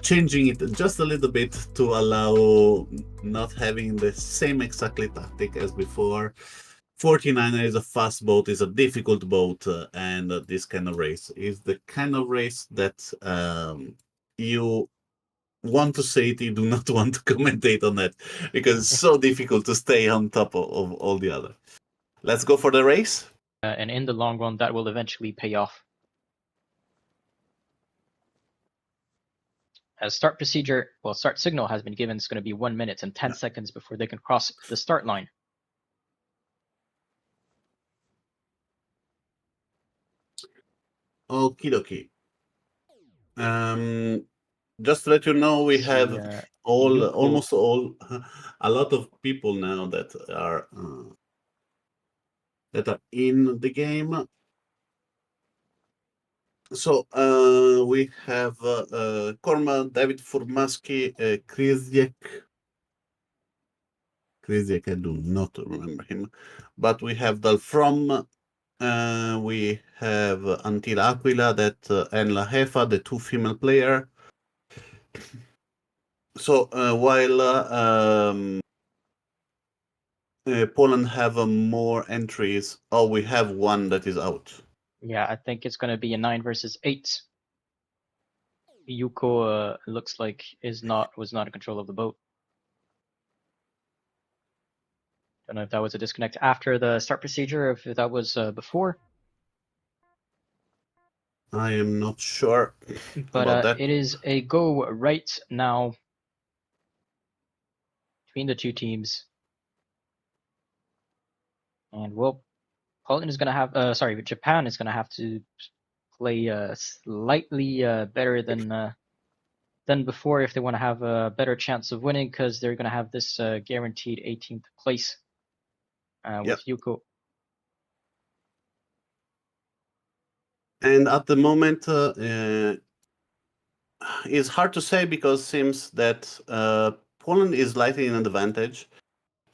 S2: changing it just a little bit to allow not having the same exactly tactic as before. 49er is a fast boat, is a difficult boat, and this kind of race is the kind of race that you want to say it, you do not want to commentate on that, because it's so difficult to stay on top of all the other. Let's go for the race.
S1: And in the long run, that will eventually pay off. As start procedure, well, start signal has been given. It's going to be 1 minute and 10 seconds before they can cross the start line.
S2: Okie dokie. Just to let you know, we have almost all a lot of people now that are in the game. So we have Korma, David Furmaski, Kryziek. Kryziek, I do not remember him, but we have Dalfrom. We have Until Aquila, and La Jefa, the two female player. So while Poland have more entries, we have one that is out.
S1: Yeah, I think it's going to be a 9 versus 8. Yuko looks like was not in control of the boat. Don't know if that was a disconnect after the start procedure, or if that was before.
S2: I am not sure about that.
S1: It is a go right now between the two teams. And well, Poland is going to have, Japan is going to have to play slightly better than before if they want to have a better chance of winning, because they're going to have this guaranteed 18th place with Yuko.
S2: And at the moment, it's hard to say, because it seems that Poland is slightly in an advantage.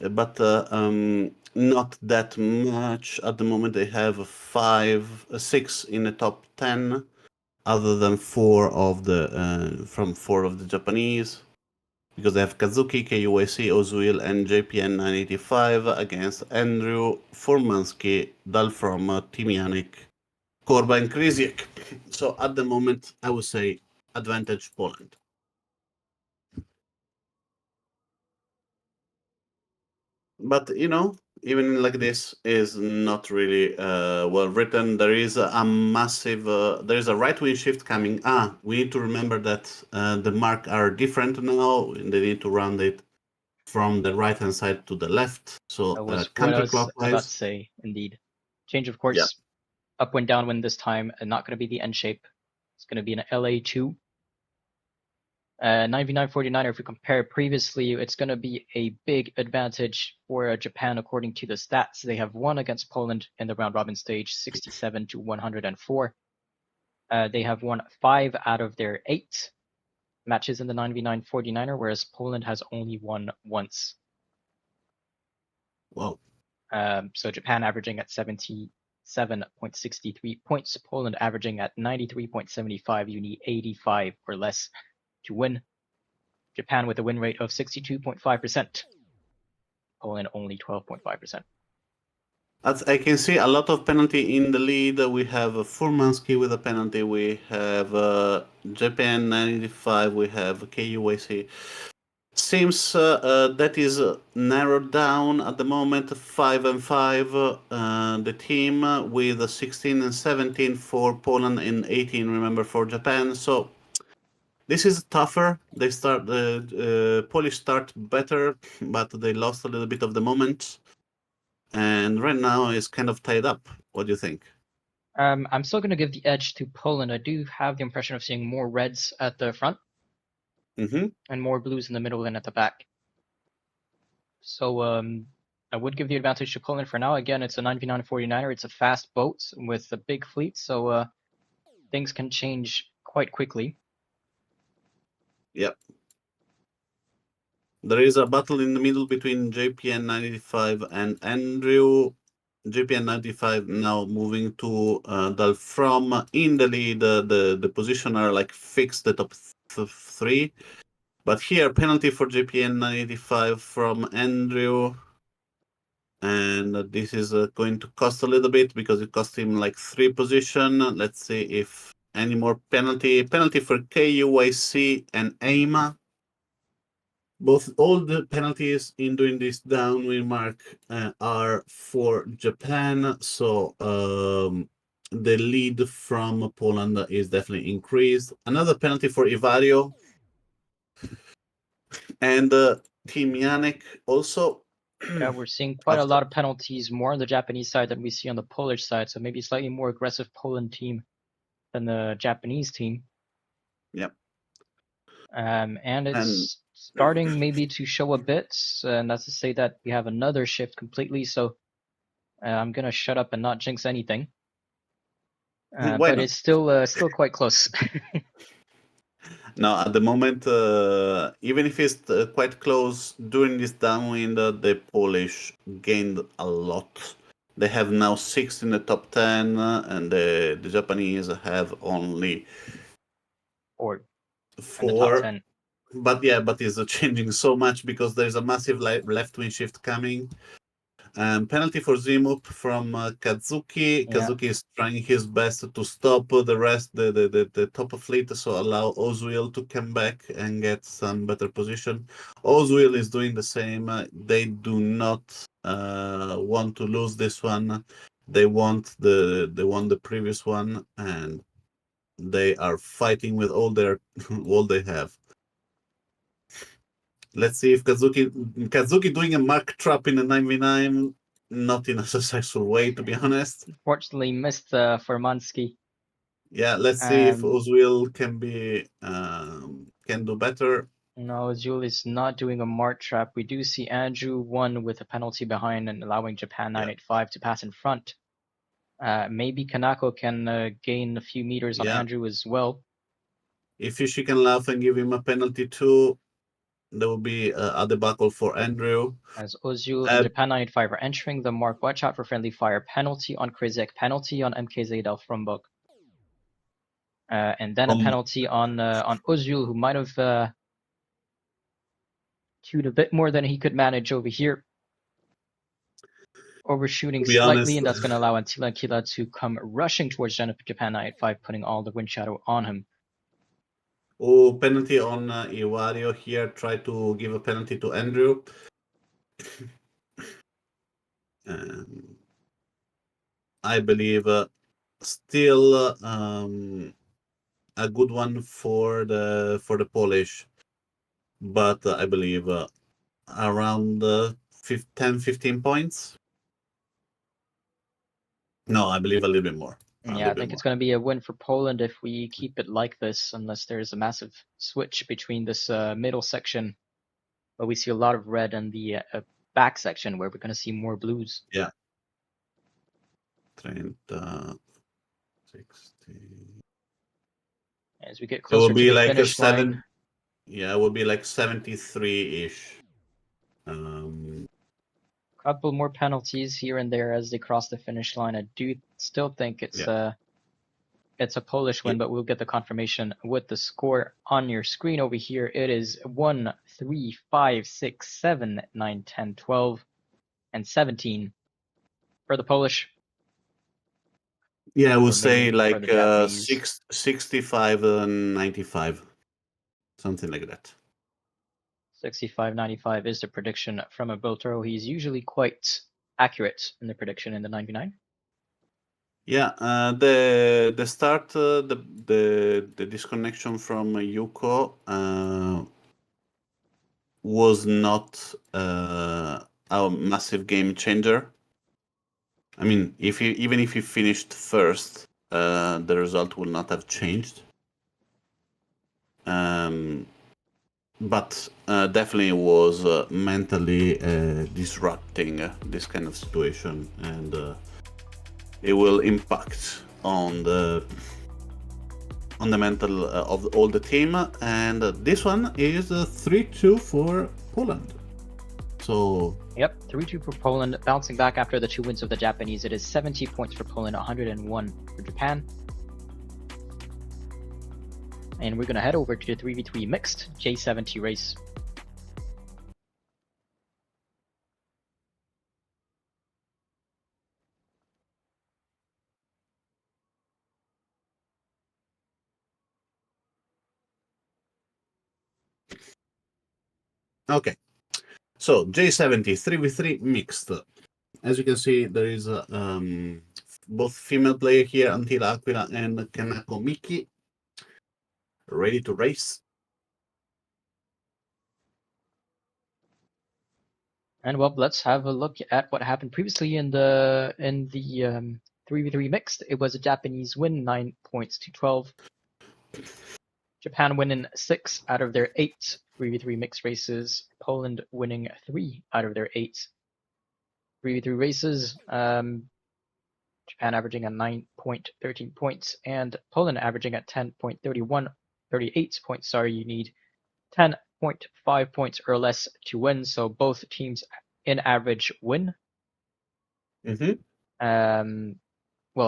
S2: but not that much at the moment. They have 6 in the top 10, other than 4 of the from 4 of the Japanese, because they have Kazuki, KUAC, Ozwil, and JPN 985 against Andrew, Formansky, Dalfrom, Timianic, Korba, and Krysiak. So at the moment, I would say advantage Poland. But even like this is not really well written. There is a massive there is a right wing shift coming. We need to remember that the mark are different now. They need to round it from the right hand side to the left, so
S1: That was what I was about to
S2: counterclockwise.
S1: say, indeed. Change of
S2: Yeah.
S1: course, up wind, downwind this time, and not going to be the N shape. It's going to be an LA2. 99.49, if we compare previously, it's going to be a big advantage for Japan according to the stats. They have won against Poland in the round robin stage, 67 to 104. They have won 5 out of their 8 matches in the 9v9 49er, whereas Poland has only won once.
S2: Wow.
S1: So Japan averaging at 77.63 points, Poland averaging at 93.75. You need 85 or less to win. Japan with a win rate of 62.5%. Poland only 12.5%.
S2: As I can see, a lot of penalty in the lead. We have Furmansky with a penalty. We have JPN 95. We have KUAC. Seems that is narrowed down at the moment, 5 and 5. The team with 16 and 17 for Poland and 18, remember, for Japan. So this is tougher. They start Polish start better, but they lost a little bit of the moment, and right now it's kind of tied up. What do you think?
S1: I'm still going to give the edge to Poland. I do have the impression of seeing more reds at the front and more blues in the middle and at the back. So I would give the advantage to Poland for now. Again, it's a 9v9 49er. It's a fast boat with a big fleet, so things can change quite quickly.
S2: Yep. There is a battle in the middle between JPN 95 and Andrew. JPN 95 now moving to Dalfrom in the lead. The position are like fixed, the top 3. But here, penalty for JPN 95 from Andrew. And this is going to cost a little bit because it cost him like 3 position. Let's see if any more penalty. Penalty for KUAC and AIMA. All the penalties in doing this downwind mark are for Japan. So the lead from Poland is definitely increased. Another penalty for Ivario. And Team Yannick also.
S1: Yeah, we're seeing quite a lot of penalties, more on the Japanese side than we see on the Polish side. So maybe slightly more aggressive Poland team than the Japanese team.
S2: Yep.
S1: And it's starting maybe to show a bit, and that's to say that we have another shift completely. So I'm gonna shut up and not jinx anything. But it's still quite close.
S2: Now, at the moment, even if it's quite close, during this downwind, the Polish gained a lot. They have now 6 in the top 10, and the Japanese have only
S1: 4
S2: 4.
S1: in the top 10.
S2: But it's changing so much because there's a massive left wing shift coming. Penalty for Zimup from Kazuki.
S1: Yeah.
S2: Kazuki is trying his best to stop the rest, the top fleet, so allow Ozwil to come back and get some better position. Ozwil is doing the same. They do not want to lose this one. They want the previous one, and they are fighting with all they have. Let's see if Kazuki doing a mark trap in a 9v9, not in a successful way, to be honest.
S1: Unfortunately, missed Formansky.
S2: Yeah, let's see if Ozwil can do better.
S1: No, Zul is not doing a mark trap. We do see Andrew 1 with a penalty behind and allowing Japan 985 to pass in front. Maybe Kanako can gain a few meters on Andrew as well.
S2: If she can laugh and give him a penalty too. there will be a debacle for Andrew.
S1: As Ozil and Japan 95 are entering the mark, watch out for friendly fire. Penalty on Krizek, penalty on MKZ Del Frumbok. And then a penalty on Ozil, who might have queued a bit more than he could manage over here. Overshooting slightly, and that's going to allow Attila Kila to come rushing towards Japan 95, putting all the wind shadow on him.
S2: Oh, penalty on Iwario here. Try to give a penalty to Andrew. I believe still a good one for the Polish, but I believe around 10-15 points. No, I believe a little bit more.
S1: Yeah, I think it's going to be a win for Poland if we keep it like this, unless there's a massive switch between this middle section, where we see a lot of red, and the back section, where we're going to see more blues.
S2: Yeah. 30, 60.
S1: As we get closer to the
S2: like
S1: finish line.
S2: Yeah, it will be like 73-ish.
S1: Couple more penalties here and there as they cross the finish line. I do still think it's a Polish win, but we'll get the confirmation with the score on your screen over here. It is 1, 3, 5, 6, 7, 9, 10, 12, and 17 for the Polish.
S2: Yeah, I would say like 65 and 95, something like that.
S1: 65-95 is the prediction from Abiltaro. He's usually quite accurate in the prediction in the 99.
S2: Yeah, the start, the disconnection from Yuko was not a massive game changer. I mean, even if he finished first, the result would not have changed. But definitely was mentally disrupting this kind of situation, and it will impact on the mental of all the team. And this one is 3-2 for Poland. So
S1: yep, 3-2 for Poland, bouncing back after the 2 wins of the Japanese. It is 70 points for Poland, 101 for Japan. And we're going to head over to the 3v3 mixed J70 race.
S2: okay, so J70 3v3 mixed. As you can see, there is both female player here, Until Aquila and Kanako Miki, ready to race.
S1: And well, let's have a look at what happened previously in the 3v3 mixed. It was a Japanese win, 9 points to 12. Japan winning 6 out of their 8 3v3 mixed races. Poland winning 3 out of their 8 3v3 races. Japan averaging at 9.13 points, and Poland averaging at 38 points. Sorry, you need 10.5 points or less to win, so both teams in average win. Will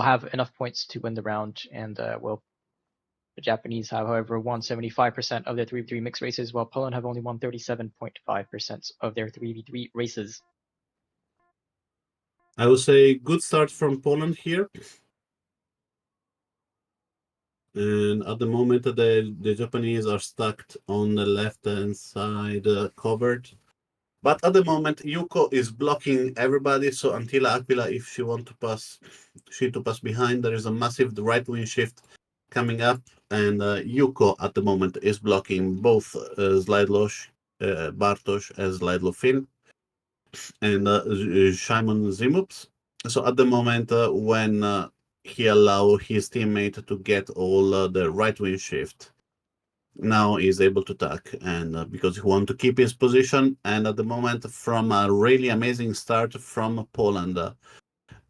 S1: have enough points to win the round, and the Japanese have, however, won 75% of their 3v3 mixed races, while Poland have only won 37.5% of their 3v3 races.
S2: I would say good start from Poland here. And at the moment, the Japanese are stuck on the left-hand side covered. But at the moment, Yuko is blocking everybody. So until Aquila, if she wants to pass, behind, there is a massive right wing shift coming up. And Yuko at the moment is blocking both Zlajdlo Bartosz as Zlajdlo Finn and Shimon Zimups. So at the moment, when he allow his teammate to get all the right wing shift, now he's able to attack, and because he wants to keep his position. And at the moment, from a really amazing start from Poland,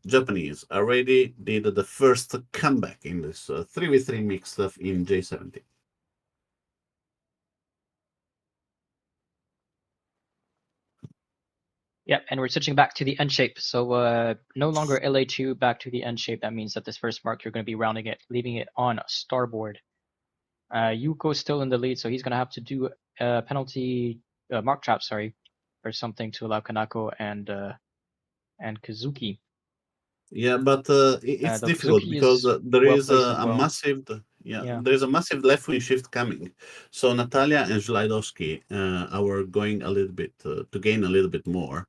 S2: Japanese already did the first comeback in this 3v3 mixed in J70.
S1: Yep, and we're switching back to the N shape. So no longer LA2, back to the N shape. That means that this first mark, you're going to be rounding it, leaving it on starboard. Yuko's still in the lead, so he's going to have to do a penalty, mark trap, sorry, or something to allow Kanako and Kazuki.
S2: Yeah, but it's
S1: Though
S2: difficult
S1: Kazuki
S2: because
S1: is
S2: there
S1: well
S2: is
S1: placed as
S2: a
S1: well.
S2: massive,
S1: Yeah.
S2: there's a massive left wing shift coming. So Natalia and Zlajdowski are going a little bit to gain a little bit more,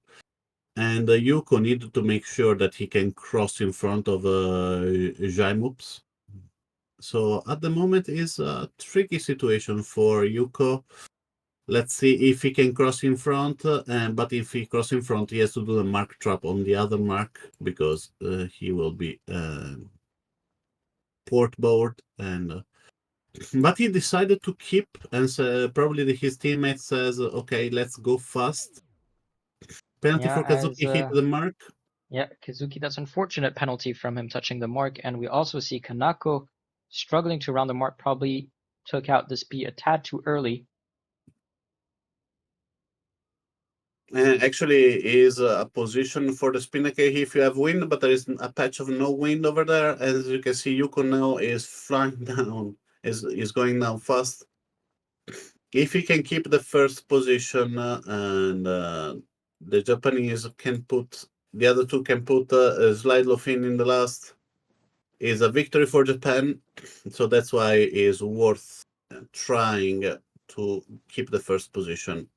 S2: and Yuko needed to make sure that he can cross in front of Jaimups. So at the moment is a tricky situation for Yuko. Let's see if he can cross in front, but if he cross in front, he has to do the mark trap on the other mark because he will be port board. And but he decided to keep, and probably his teammate says, "Okay, let's go fast." Penalty
S1: Yeah,
S2: for
S1: as
S2: Kazuki hit the mark.
S1: yeah, Kazuki, that's unfortunate penalty from him touching the mark, and we also see Kanako struggling to round the mark, probably took out the speed a tad too early.
S2: Actually, is a position for the Spinnaker if you have wind, but there is a patch of no wind over there. As you can see, Yuko now is flying down, is going down fast. If he can keep the first position and the Japanese can put, the other two can put Slide Lofin in the last, is a victory for Japan. So that's why it is worth trying to keep the first position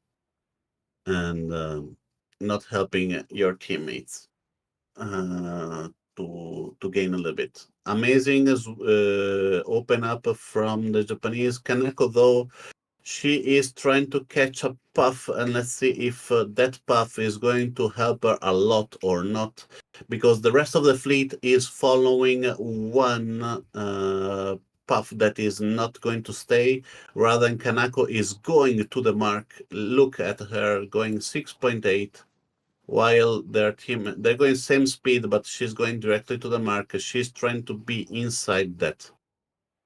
S2: and not helping your teammates to gain a little bit. Amazing as open up from the Japanese. Kaneko, though, she is trying to catch a puff, and let's see if that puff is going to help her a lot or not, because the rest of the fleet is following one puff that is not going to stay, rather than Kanako is going to the mark. Look at her going 6.8, while their team, they're going same speed, but she's going directly to the mark. She's trying to be inside that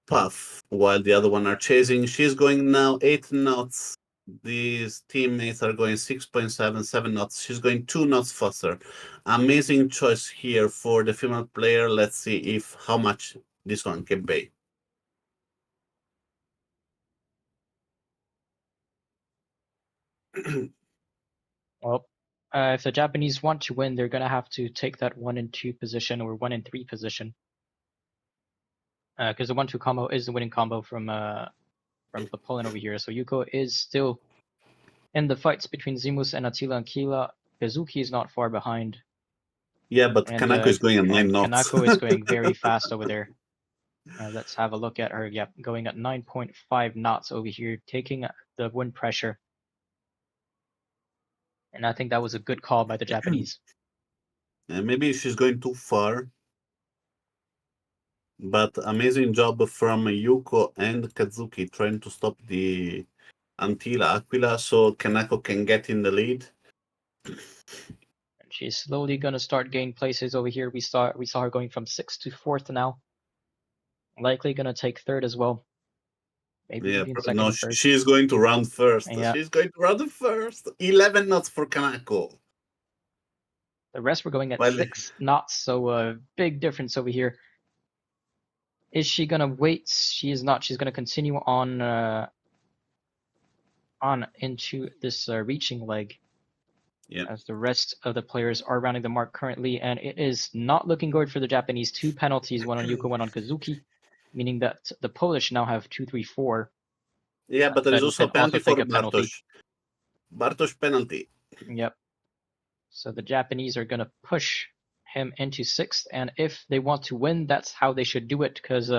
S2: puff while the other one are chasing. She's going now 8 knots. These teammates are going 6.7, 7 knots. She's going 2 knots faster. Amazing choice here for the female player. Let's see if how much this one can pay.
S1: Well, if the Japanese want to win, they're going to have to take that 1 and 2 position or 1 and 3 position. Because the 1-2 combo is the winning combo from the Poland over here. So Yuko is still in the fights between Zimus and Attila and Kila. Kazuki is not far behind.
S2: Yeah, but Kanako is going at 9
S1: and
S2: knots.
S1: Kanako is going very fast over there. Let's have a look at her. Yep, going at 9.5 knots over here, taking the wind pressure. And I think that was a good call by the Japanese.
S2: Maybe she's going too far. But amazing job from Yuko and Kazuki trying to stop the Antila Aquila so Kanako can get in the lead.
S1: And she's slowly gonna start gaining places over here. We saw her going from 6th to 4th now. Likely gonna take 3rd as well. Maybe
S2: Yeah,
S1: even
S2: no,
S1: 2nd or 1st.
S2: she's going to round first.
S1: Yeah.
S2: She's going to round first. 11 knots for Kanako.
S1: The rest were going at
S2: Well,
S1: 6 knots, so big difference over here. Is she gonna wait? She is not. She's gonna continue on into this reaching leg.
S2: yeah.
S1: As the rest of the players are rounding the mark currently, and it is not looking good for the Japanese. 2 penalties, one on Yuko, one on Kazuki, meaning that the Polish now have 2, 3, 4.
S2: Yeah, but there is also a penalty
S1: also
S2: for
S1: take a penalty.
S2: Bartosz. Bartosz penalty.
S1: Yep. So the Japanese are going to push him into 6th, and if they want to win, that's how they should do it, because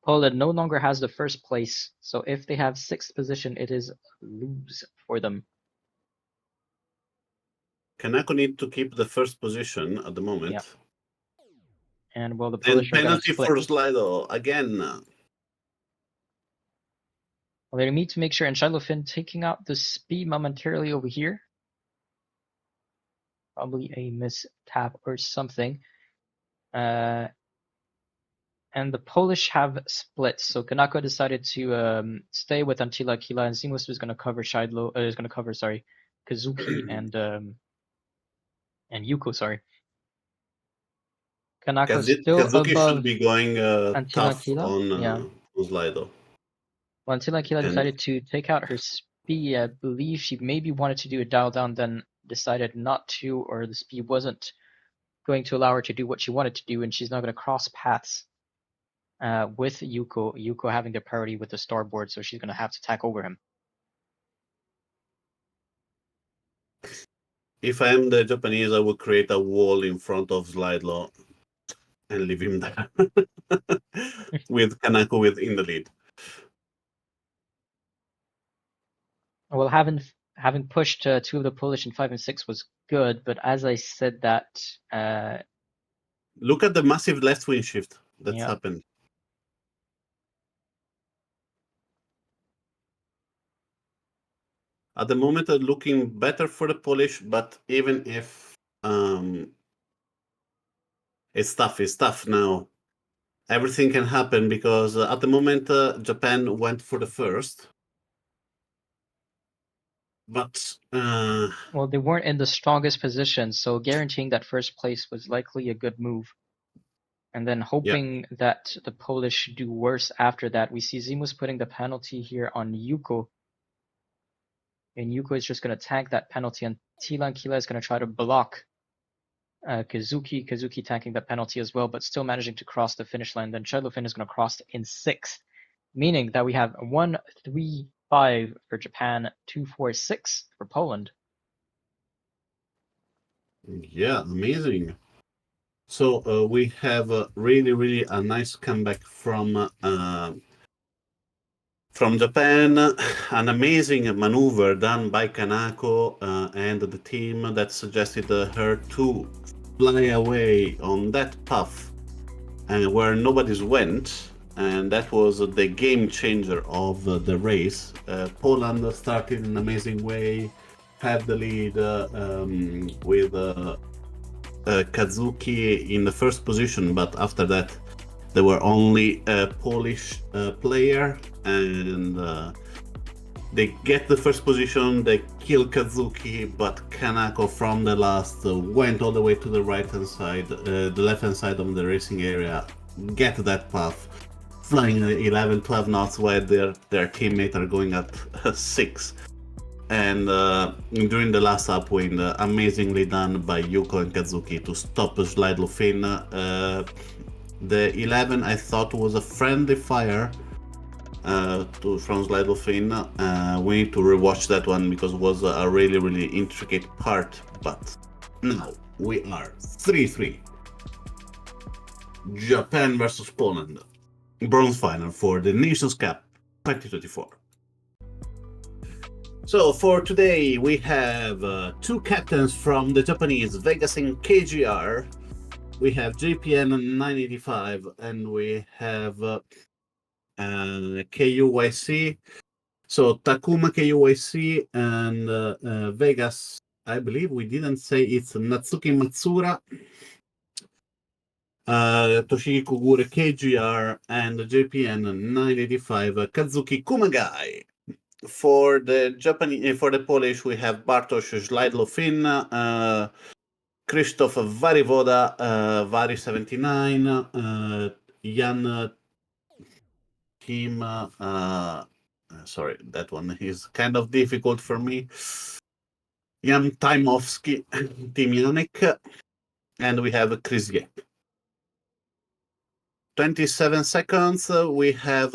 S1: Poland no longer has the first place. So if they have 6th position, it is lose for them.
S2: Kanako need to keep the first position at the moment.
S1: Yep. And well, the Polish
S2: and
S1: are going to split.
S2: penalty for Slido again.
S1: Well, they need to make sure, and Shiloh taking out the speed momentarily over here. Probably a mistap or something. And the Polish have split, so Kanako decided to stay with Antila Kila, and Zimus was going to cover Kazuki and and Yuko, sorry. Kanako still
S2: Kazuki should
S1: above
S2: be going
S1: Antila
S2: tough
S1: Kila. Yeah.
S2: on Slido.
S1: Well, Antila Kila
S2: And
S1: decided to take out her speed. I believe she maybe wanted to do a dial down, then decided not to, or the speed wasn't going to allow her to do what she wanted to do, and she's now going to cross paths with Yuko. Yuko having the priority with the starboard, so she's going to have to tack over him.
S2: if I'm the Japanese, I would create a wall in front of Slido and leave him there with Kanako in the lead.
S1: Well, having pushed 2 of the Polish in 5 and 6 was good, but as I said that,
S2: look at the massive left wing shift that's
S1: yeah.
S2: happened. At the moment, looking better for the Polish, but even if it's tough now. Everything can happen because at the moment Japan went for the first, but
S1: Well, they weren't in the strongest position, so guaranteeing that first place was likely a good move. And then hoping that the Polish do worse after that. We see Zimus putting the penalty here on Yuko. And Yuko is just going to tag that penalty, and Tilan Kila is going to try to block Kazuki. Kazuki tanking the penalty as well, but still managing to cross the finish line. Then Chedlofin is going to cross in 6th, meaning that we have 1-3-5 for Japan, 2-4-6 for Poland.
S2: yeah, amazing. So we have really a nice comeback from Japan, an amazing maneuver done by Kanako and the team that suggested her to fly away on that path and where nobody's went, and that was the game changer of the race. Poland started in an amazing way, had the lead with Kazuki in the first position, but after that there were only a Polish player, and they get the first position, they kill Kazuki, but Kanako from the last went all the way to the right-hand side, the left-hand side of the racing area, get that path, flying 11, 12 knots while their teammate are going at 6. And during the last upwind, amazingly done by Yuko and Kazuki to stop Schleidlofin. The 11 I thought was a friendly fire from Schleidlofin. We need to rewatch that one because it was a really intricate part. But now we are 3-3. Japan versus Poland. Bronze final for the Nations Cup 2024. So for today, we have 2 captains from the Japanese, Vegas and KGR. We have JPN 985, and we have KUYC. So Takuma KUYC and Vegas, I believe we didn't say it's Natsuki Matsura, Toshiki Kogure KGR, and JPN 985, Kazuki Kumagai. For the Japanese, for the Polish, we have Bartosz Schleidlofin, Krzysztof Varivoda, Vari79, Jan Team. Sorry, that one is kind of difficult for me. Jan Taimovsky, Team Yannick, and we have Chris Yep. 27 seconds. We have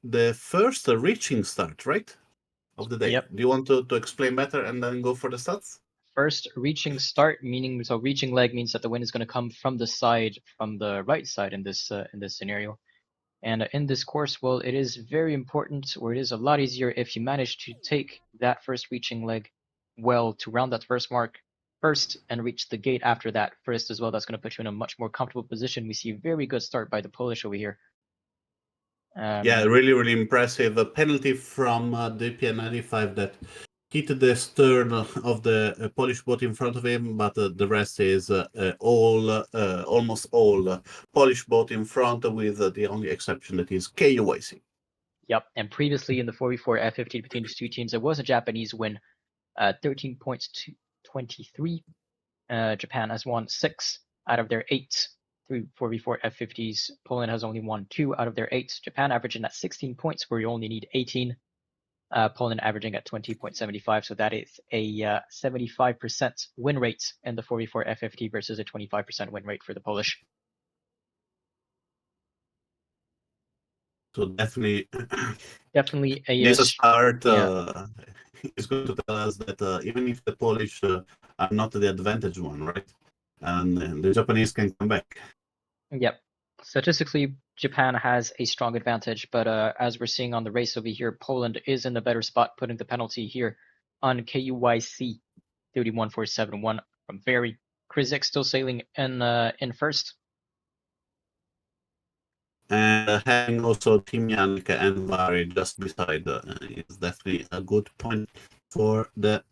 S2: the first reaching start, right? Of the day.
S1: Yep.
S2: Do you want to explain better and then go for the stats?
S1: First reaching start, meaning so reaching leg means that the wind is going to come from the side, from the right side in this scenario. And in this course, well, it is very important, or it is a lot easier if you manage to take that first reaching leg well to round that first mark first and reach the gate after that first as well. That's going to put you in a much more comfortable position. We see a very good start by the Polish over here.
S2: Yeah, really impressive. A penalty from JPN 95 that hit the stern of the Polish boat in front of him, but the rest is almost all Polish boat in front, with the only exception that is KUYC.
S1: Yep, and previously in the 4v4 F15 between these two teams, there was a Japanese win, 13 points to 23. Japan has won 6 out of their 8 through 4v4 F50s. Poland has only won 2 out of their 8. Japan averaging at 16 points, where you only need 18. Poland averaging at 20.75, so that is a 75% win rate in the 4v4 F50 versus a 25% win rate for the Polish.
S2: So definitely
S1: a
S2: this start
S1: yeah.
S2: is going to tell us that even if the Polish are not the advantage one, right? And the Japanese can come back.
S1: Yep. Statistically, Japan has a strong advantage, but as we're seeing on the race over here, Poland is in the better spot, putting the penalty here on KUYC 31471 from Very. Krizik still sailing in first.
S2: And having also Team Yannick and Vary just beside is definitely a good point for the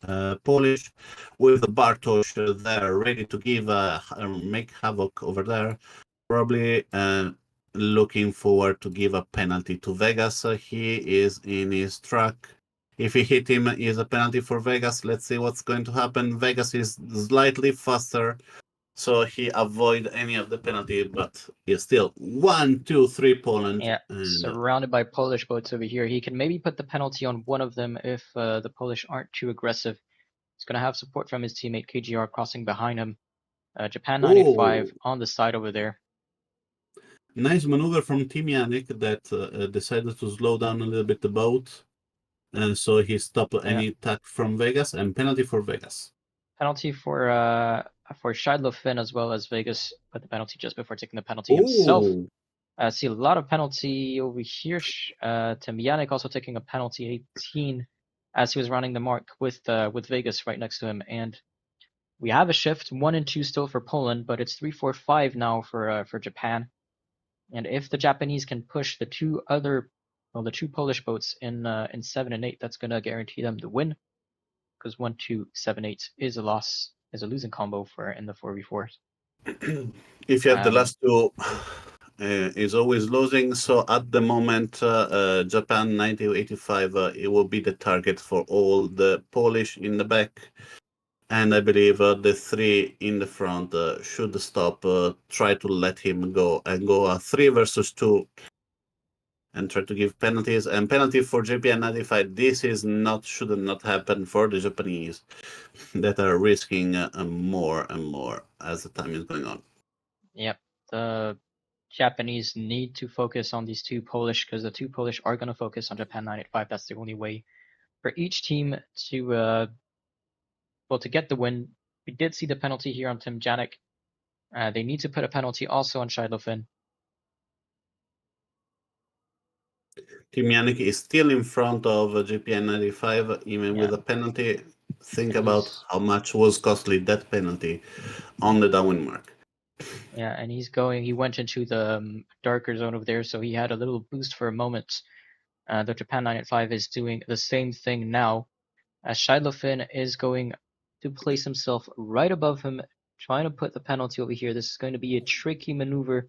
S2: Polish, with Bartosz there ready to give make havoc over there. Probably looking forward to give a penalty to Vegas. He is in his track. If he hit him, is a penalty for Vegas. Let's see what's going to happen. Vegas is slightly faster, so he avoid any of the penalty, but he's still 1, 2, 3 Poland.
S1: Yeah, surrounded by Polish boats over here. He can maybe put the penalty on one of them if the Polish aren't too aggressive. He's going to have support from his teammate KGR crossing behind him. Japan 95 on the side over there.
S2: Nice maneuver from Team Yannick that decided to slow down a little bit the boat. And so he stopped any attack from Vegas, and penalty for Vegas.
S1: Penalty for Shidlo Finn as well as Vegas put the penalty just before taking the penalty himself. I see a lot of penalty over here. Tim Yannick also taking a penalty 18 as he was running the mark with Vegas right next to him. And we have a shift 1 and 2 still for Poland, but it's 3, 4, 5 now for Japan. And if the Japanese can push the two Polish boats in 7 and 8, that's gonna guarantee them the win. Because 1, 2, 7, 8 is a losing combo for in the 4v4.
S2: If you have the last two, is always losing. So at the moment, Japan 90-85, it will be the target for all the Polish in the back. And I believe the 3 in the front should stop, try to let him go and go 3 versus 2 and try to give penalties. And penalty for JPN 95, this is should not happen for the Japanese that are risking more and more as the time is going on.
S1: Yep, the Japanese need to focus on these two Polish, because the two Polish are going to focus on Japan 95. That's the only way for each team to to get the win. We did see the penalty here on Tim Janik. They need to put a penalty also on Shidlo Finn.
S2: Team Yannick is still in front of JPN 95, even with a penalty. Think about how much was costly that penalty on the downwind mark.
S1: Yeah, and he went into the darker zone over there, so he had a little boost for a moment. The Japan 95 is doing the same thing now, as Shidlo Finn is going to place himself right above him, trying to put the penalty over here. This is going to be a tricky maneuver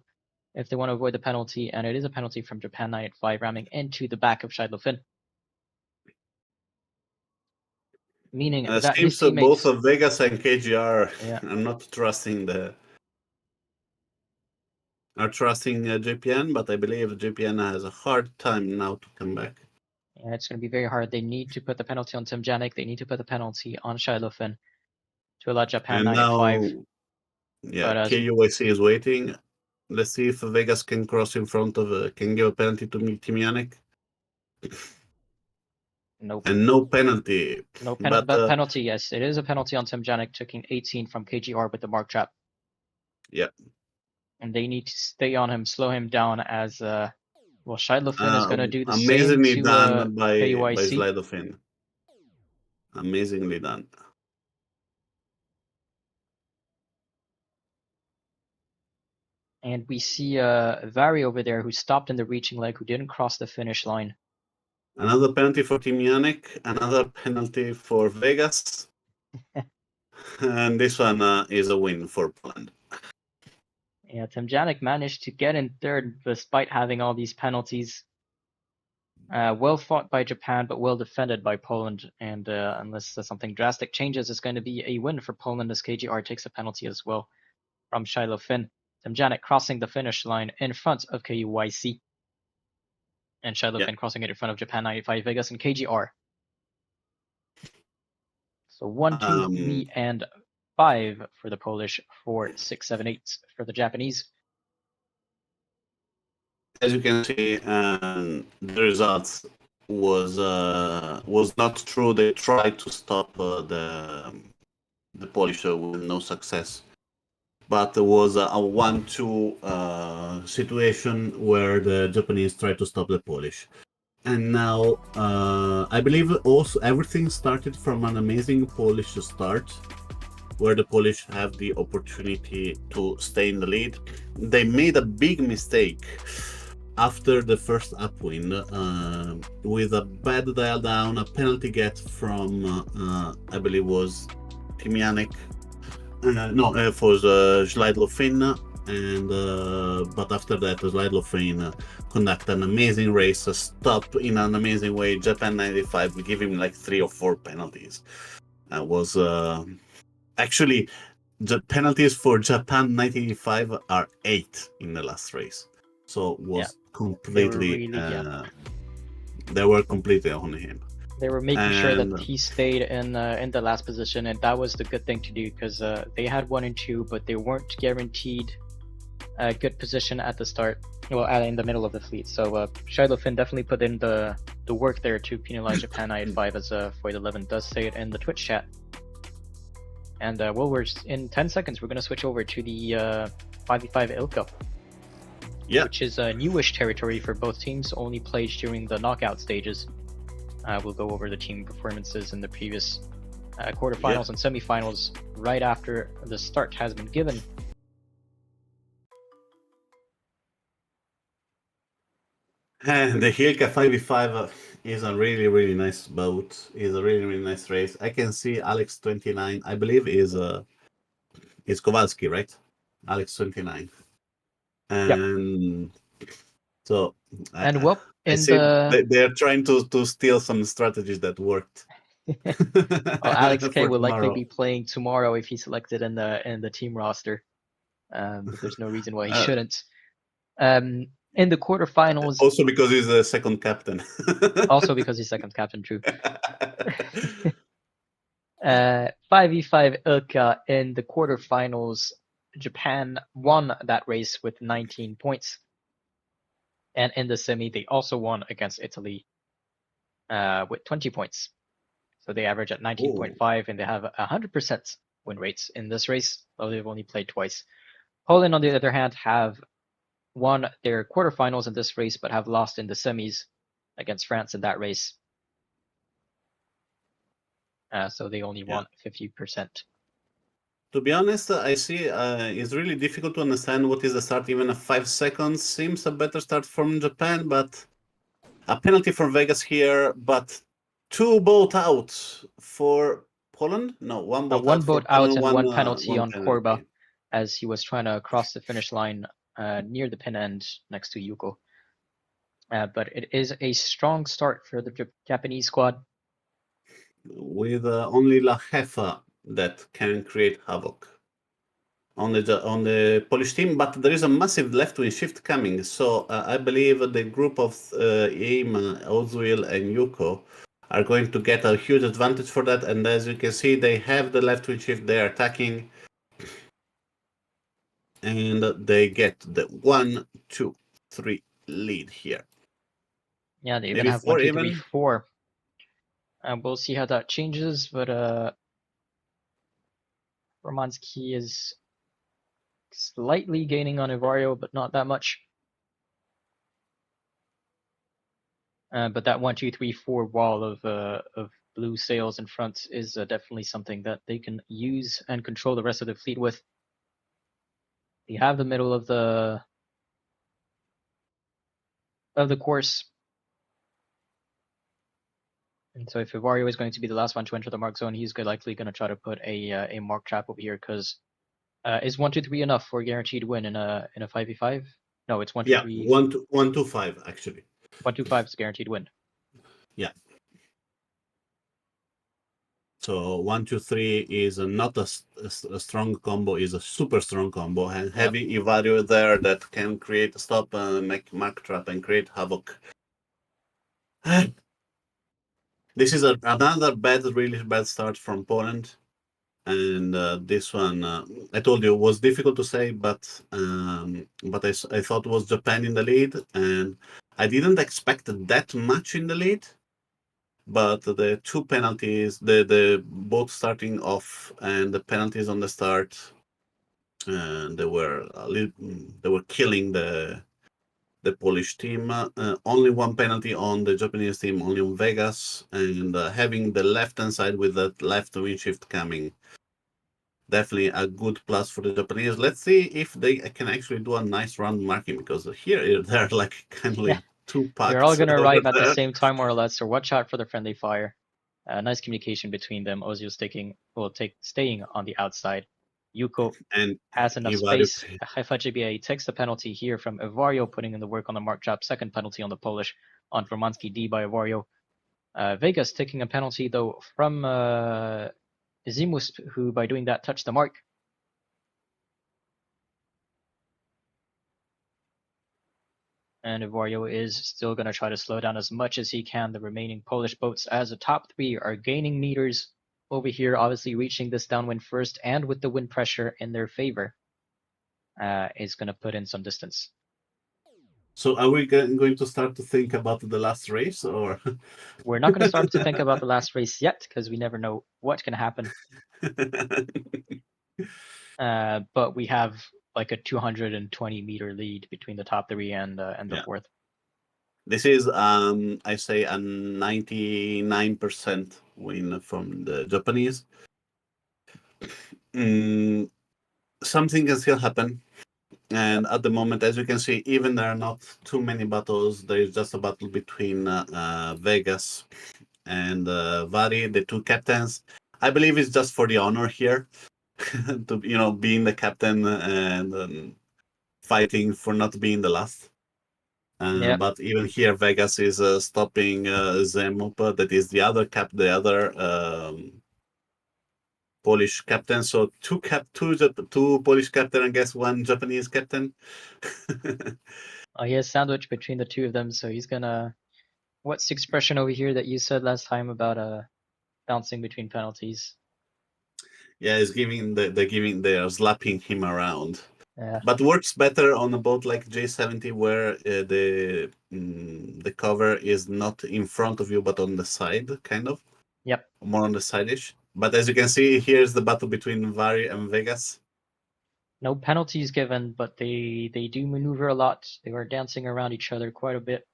S1: if they want to avoid the penalty, and it is a penalty from Japan 95 ramming into the back of Shidlo Finn. Meaning that his teammates...
S2: both Vegas and KGR are not trusting JPN, but I believe JPN has a hard time now to come back.
S1: Yeah, it's going to be very hard. They need to put the penalty on Tim Janik. They need to put the penalty on Shidlo Finn to allow Japan 95.
S2: Yeah, KUYC is waiting. Let's see if Vegas can cross in front of, can give a penalty to Team Yannick.
S1: Nope.
S2: And no penalty.
S1: No penalty, but penalty, yes. It is a penalty on Tim Janik, taking 18 from KGR with the mark trap.
S2: Yeah.
S1: And they need to stay on him, slow him down, as Shidlo Finn is going to do the same
S2: amazingly
S1: to
S2: done by
S1: KUYC.
S2: Shidlo Finn. Amazingly done.
S1: And we see Vari over there, who stopped in the reaching leg, who didn't cross the finish line.
S2: Another penalty for Team Yannick, another penalty for Vegas. And this one is a win for Poland.
S1: Yeah, Tim Janik managed to get in third despite having all these penalties. Well fought by Japan, but well defended by Poland. And unless something drastic changes, it's going to be a win for Poland as KGR takes a penalty as well from Shiloh Finn. Temjanik crossing the finish line in front of KUYC. And Shiloh Finn crossing it in front of Japan 95 Vegas and KGR. So 1, 2, 3, and 5 for the Polish, 4, 6, 7, 8 for the Japanese.
S2: As you can see, the results was not true. They tried to stop the Polish with no success, but there was a 1-2 situation where the Japanese tried to stop the Polish. And now I believe also everything started from an amazing Polish start, where the Polish have the opportunity to stay in the lead. They made a big mistake after the first upwind with a bad dial down, a penalty get from I believe was Timianek. For Zlajdlo Finn, and but after that Zlajdlo Finn conduct an amazing race, stop in an amazing way. Japan 95 we give him like 3 or 4 penalties. Was actually the penalties for Japan 95 are 8 in the last race, so was completely they were completely on him.
S1: They were making sure that he stayed in the last position, and that was the good thing to do, because they had 1 and 2, but they weren't guaranteed a good position at the start, well, in the middle of the fleet. So Shiloh Finn definitely put in the work there to penalize Japan 95, as Void 11 does say it in the Twitch chat. And well, we're in 10 seconds. We're going to switch over to the 5v5 Ilka, which is a newish territory for both teams, only played during the knockout stages. We'll go over the team performances in the previous quarterfinals and semifinals right after the start has been given.
S2: And the Hilka 5v5 is a really, really nice boat. Is a really, really nice race. I can see Alex 29, I believe is Kowalski, right? Alex 29. And so
S1: and well,
S2: I see they're trying to steal some strategies that worked.
S1: Well, Alex K will likely be playing tomorrow if he's selected in the team roster. But there's no reason why he shouldn't. In the quarterfinals,
S2: also because he's the second captain.
S1: Also because he's second captain, true. 5v5 Ilka in the quarterfinals. Japan won that race with 19 points. And in the semi, they also won against Italy with 20 points. So they average at 19.5, and they have 100% win rates in this race, though they've only played twice. Poland, on the other hand, have won their quarterfinals in this race, but have lost in the semis against France in that race. So they only won 50%.
S2: To be honest, I see it's really difficult to understand what is the start. Even 5 seconds seems a better start from Japan, but a penalty for Vegas here, but 2 boat out for Poland? No, 1 boat out.
S1: 1 boat out and 1 penalty on Korba, as he was trying to cross the finish line near the pin end next to Yuko. But it is a strong start for the Japanese squad.
S2: With only La Jefa that can create havoc on the Polish team, but there is a massive left wing shift coming. So I believe the group of Aim, Ozil, and Yuko are going to get a huge advantage for that. And as you can see, they have the left wing shift. They are attacking, and they get the 1, 2, 3 lead here.
S1: Yeah, they even have 1, 2, 3, 4. We'll see how that changes, but Romanski is slightly gaining on Ivario, but not that much. But that 1, 2, 3, 4 wall of blue sails in front is definitely something that they can use and control the rest of the fleet with. They have the middle of the course. And so if Ivario is going to be the last one to enter the mark zone, he's likely going to try to put a mark trap over here, because is 1, 2, 3 enough for a guaranteed win in a 5v5? No, it's 1, 2, 3.
S2: 1, 2, 5 actually.
S1: 1, 2, 5 is guaranteed win.
S2: Yeah. So 1, 2, 3 is not a strong combo, is a super strong combo, and heavy Ivario there that can create stop and make mark trap and create havoc. This is another really bad start from Poland. And this one, I told you, was difficult to say, but I thought was Japan in the lead, and I didn't expect that much in the lead. But the two penalties, the both starting off and the penalties on the start, they were they were killing the Polish team. Only one penalty on the Japanese team, only on Vegas, and having the left hand side with that left wind shift coming. Definitely a good plus for the Japanese. Let's see if they can actually do a nice round marking, because here they're like kind of like two
S1: They're all
S2: packs
S1: going to
S2: over
S1: arrive at the
S2: there.
S1: same time, more or less, so watch out for the friendly fire. Nice communication between them. Ozio staying on the outside. Yuko
S2: And
S1: has enough
S2: Ivario,
S1: space. Haifa JBA takes the penalty here from Ivario, putting in the work on the mark trap. Second penalty on the Polish on Formansky D by Ivario. Vegas taking a penalty, though, from Zimus, who by doing that touched the mark. And Ivario is still going to try to slow down as much as he can the remaining Polish boats, as the top three are gaining meters over here, obviously reaching this downwind first, and with the wind pressure in their favor, is going to put in some distance.
S2: So are we going to start to think about the last race, or?
S1: We're not going to start to think about the last race yet, because we never know what can happen. But we have like a 220 meter lead between the top three and the fourth.
S2: This is I say a 99% win from the Japanese. Something can still happen. And at the moment, as you can see, even there are not too many battles. There is just a battle between Vegas and Vari, the two captains. I believe it's just for the honor here, to being the captain and fighting for not being the last. But even here, Vegas is stopping Zemupa. That is the other Polish captain. So two Polish captain, I guess, one Japanese captain.
S1: He has sandwich between the two of them, so he's gonna. What's the expression over here that you said last time about bouncing between penalties?
S2: Yeah, he's they're slapping him around.
S1: Yeah.
S2: But works better on a boat like J70, where the cover is not in front of you but on the side, kind of.
S1: Yep.
S2: More on the side-ish. But as you can see, here's the battle between Vari and Vegas.
S1: No penalties given, but they do maneuver a lot. They were dancing around each other quite a bit.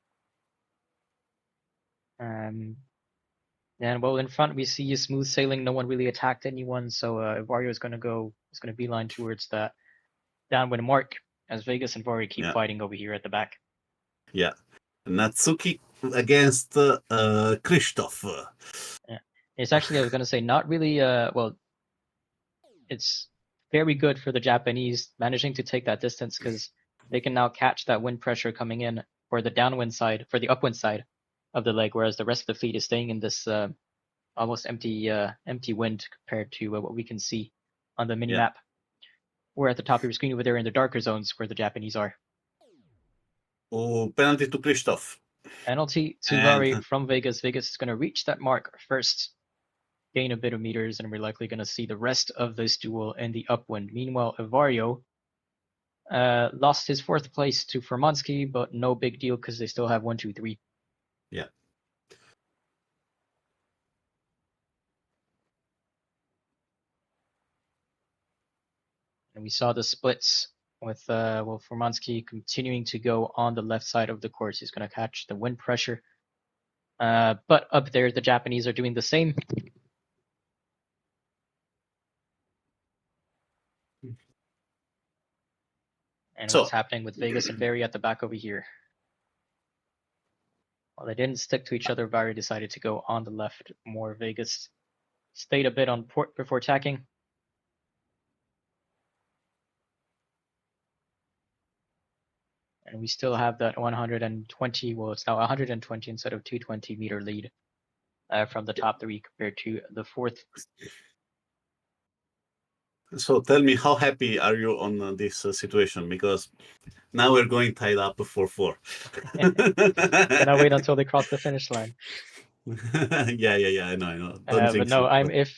S1: And well, in front we see a smooth sailing. No one really attacked anyone, so Vario is gonna beeline towards that downwind mark as Vegas and Vario keep fighting over here at the back.
S2: Yeah, Natsuki against Krzysztof.
S1: Yeah. It's actually, I was gonna say, not really. Well, it's very good for the Japanese managing to take that distance, because they can now catch that wind pressure coming in for the downwind side, for the upwind side of the leg, whereas the rest of the fleet is staying in this almost empty wind compared to what we can see on the mini map. We're at the top of your screen over there in the darker zones where the Japanese are.
S2: Oh, penalty to Krzysztof.
S1: Penalty to Vari from Vegas. Vegas is going to reach that mark first, gain a bit of meters, and we're likely going to see the rest of this duel in the upwind. Meanwhile, Ivario lost his fourth place to Formansky, but no big deal because they still have 1, 2, 3.
S2: Yeah.
S1: And we saw the splits with Formansky continuing to go on the left side of the course. He's going to catch the wind pressure. But up there, the Japanese are doing the same. And what's happening with Vegas and Barry at the back over here? Well, they didn't stick to each other. Barry decided to go on the left more. Vegas stayed a bit on port before tacking. And we still have that 120, well, it's now 120 instead of 220-meter lead from the top three compared to the fourth.
S2: So tell me, how happy are you on this situation? Because now we're going tied up 4-4.
S1: Gonna wait until they cross the finish line.
S2: Yeah. I know. Don't
S1: But
S2: jinx
S1: no,
S2: it.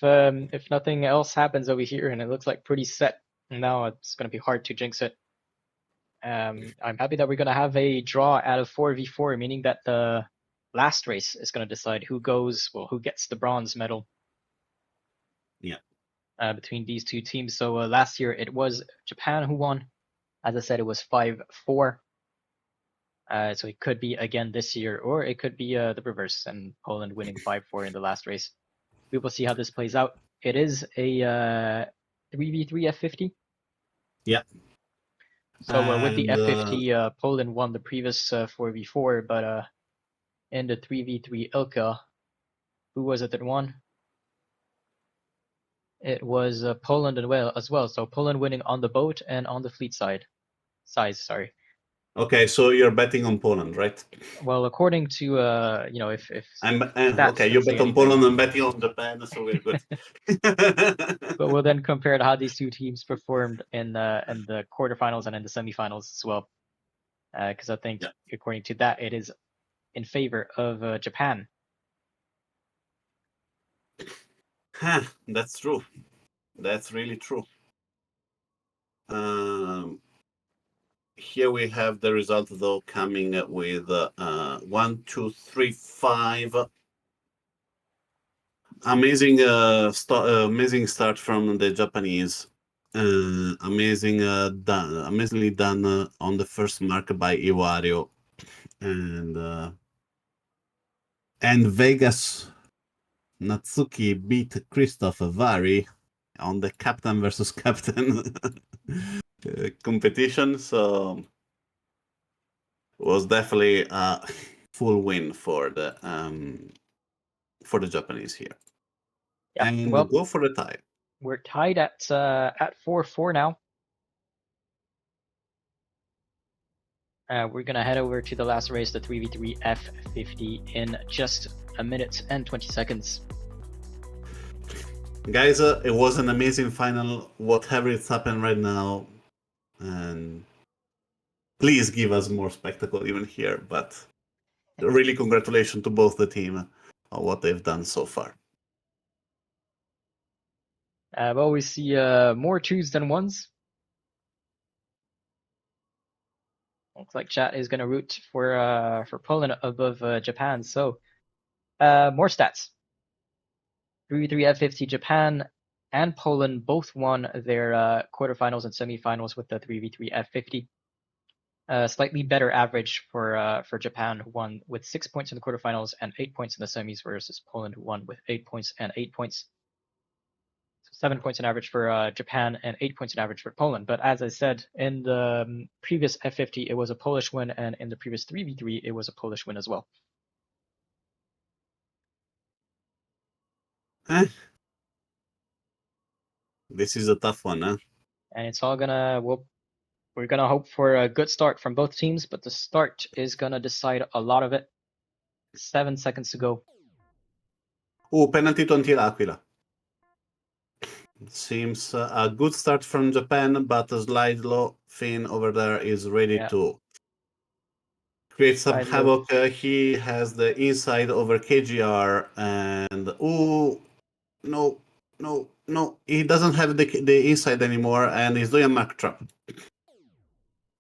S1: if nothing else happens over here, and it looks like pretty set now, it's gonna be hard to jinx it. I'm happy that we're gonna have a draw out of 4v4, meaning that the last race is gonna decide who gets the bronze medal.
S2: Yeah.
S1: Between these two teams. So last year it was Japan who won. As I said, it was 5-4. So it could be again this year, or it could be the reverse and Poland winning 5-4 in the last race. We will see how this plays out. It is a 3v3 F50.
S2: Yeah.
S1: So with the F50, Poland won the previous 4v4, but in the 3v3 Ilka, who was it that won? It was Poland as well. So Poland winning on the boat and on the fleet side. Sorry.
S2: Okay, so you're betting on Poland, right?
S1: Well, according to if
S2: okay.
S1: stats
S2: You
S1: don't say
S2: bet on
S1: anything,
S2: Poland and betting on Japan, so we're good.
S1: but we'll then compare to how these two teams performed in the quarterfinals and in the semifinals as well, because I think
S2: Yeah.
S1: according to that, it is in favor of Japan.
S2: That's true. That's really true. Here we have the result, though, coming with 1, 2, 3, 5. Amazing amazing start from the Japanese. Amazingly done on the first mark by Iwario, and Vegas Natsuki beat Christoph Vari on the captain versus captain competition. So was definitely a full win for the Japanese here.
S1: Yeah,
S2: And
S1: well,
S2: go for the tie.
S1: we're tied at 4-4 now. We're gonna head over to the last race, the 3v3 F50, in just a minute and 20 seconds.
S2: Guys, it was an amazing final, whatever is happening right now, and please give us more spectacle even here. But really, congratulations to both the team on what they've done so far.
S1: Well, we see more twos than ones. Looks like chat is going to root for Poland above Japan. So more stats. 3v3 F50, Japan and Poland both won their quarterfinals and semifinals with the 3v3 F50. Slightly better average for Japan, who won with 6 points in the quarterfinals and 8 points in the semis, versus Poland, who won with 8 points and 8 points. 7 points on average for Japan and 8 points on average for Poland. But as I said, in the previous F50, it was a Polish win, and in the previous 3v3, it was a Polish win as well.
S2: This is a tough one, huh?
S1: And it's all gonna, we're gonna hope for a good start from both teams, but the start is gonna decide a lot of it. 7 seconds to go.
S2: Oh, penalty to Until Aquila. Seems a good start from Japan, but Slidelo Finn over there is ready to create some havoc. He has the inside over KGR, and no, he doesn't have the inside anymore, and he's doing a mark trap.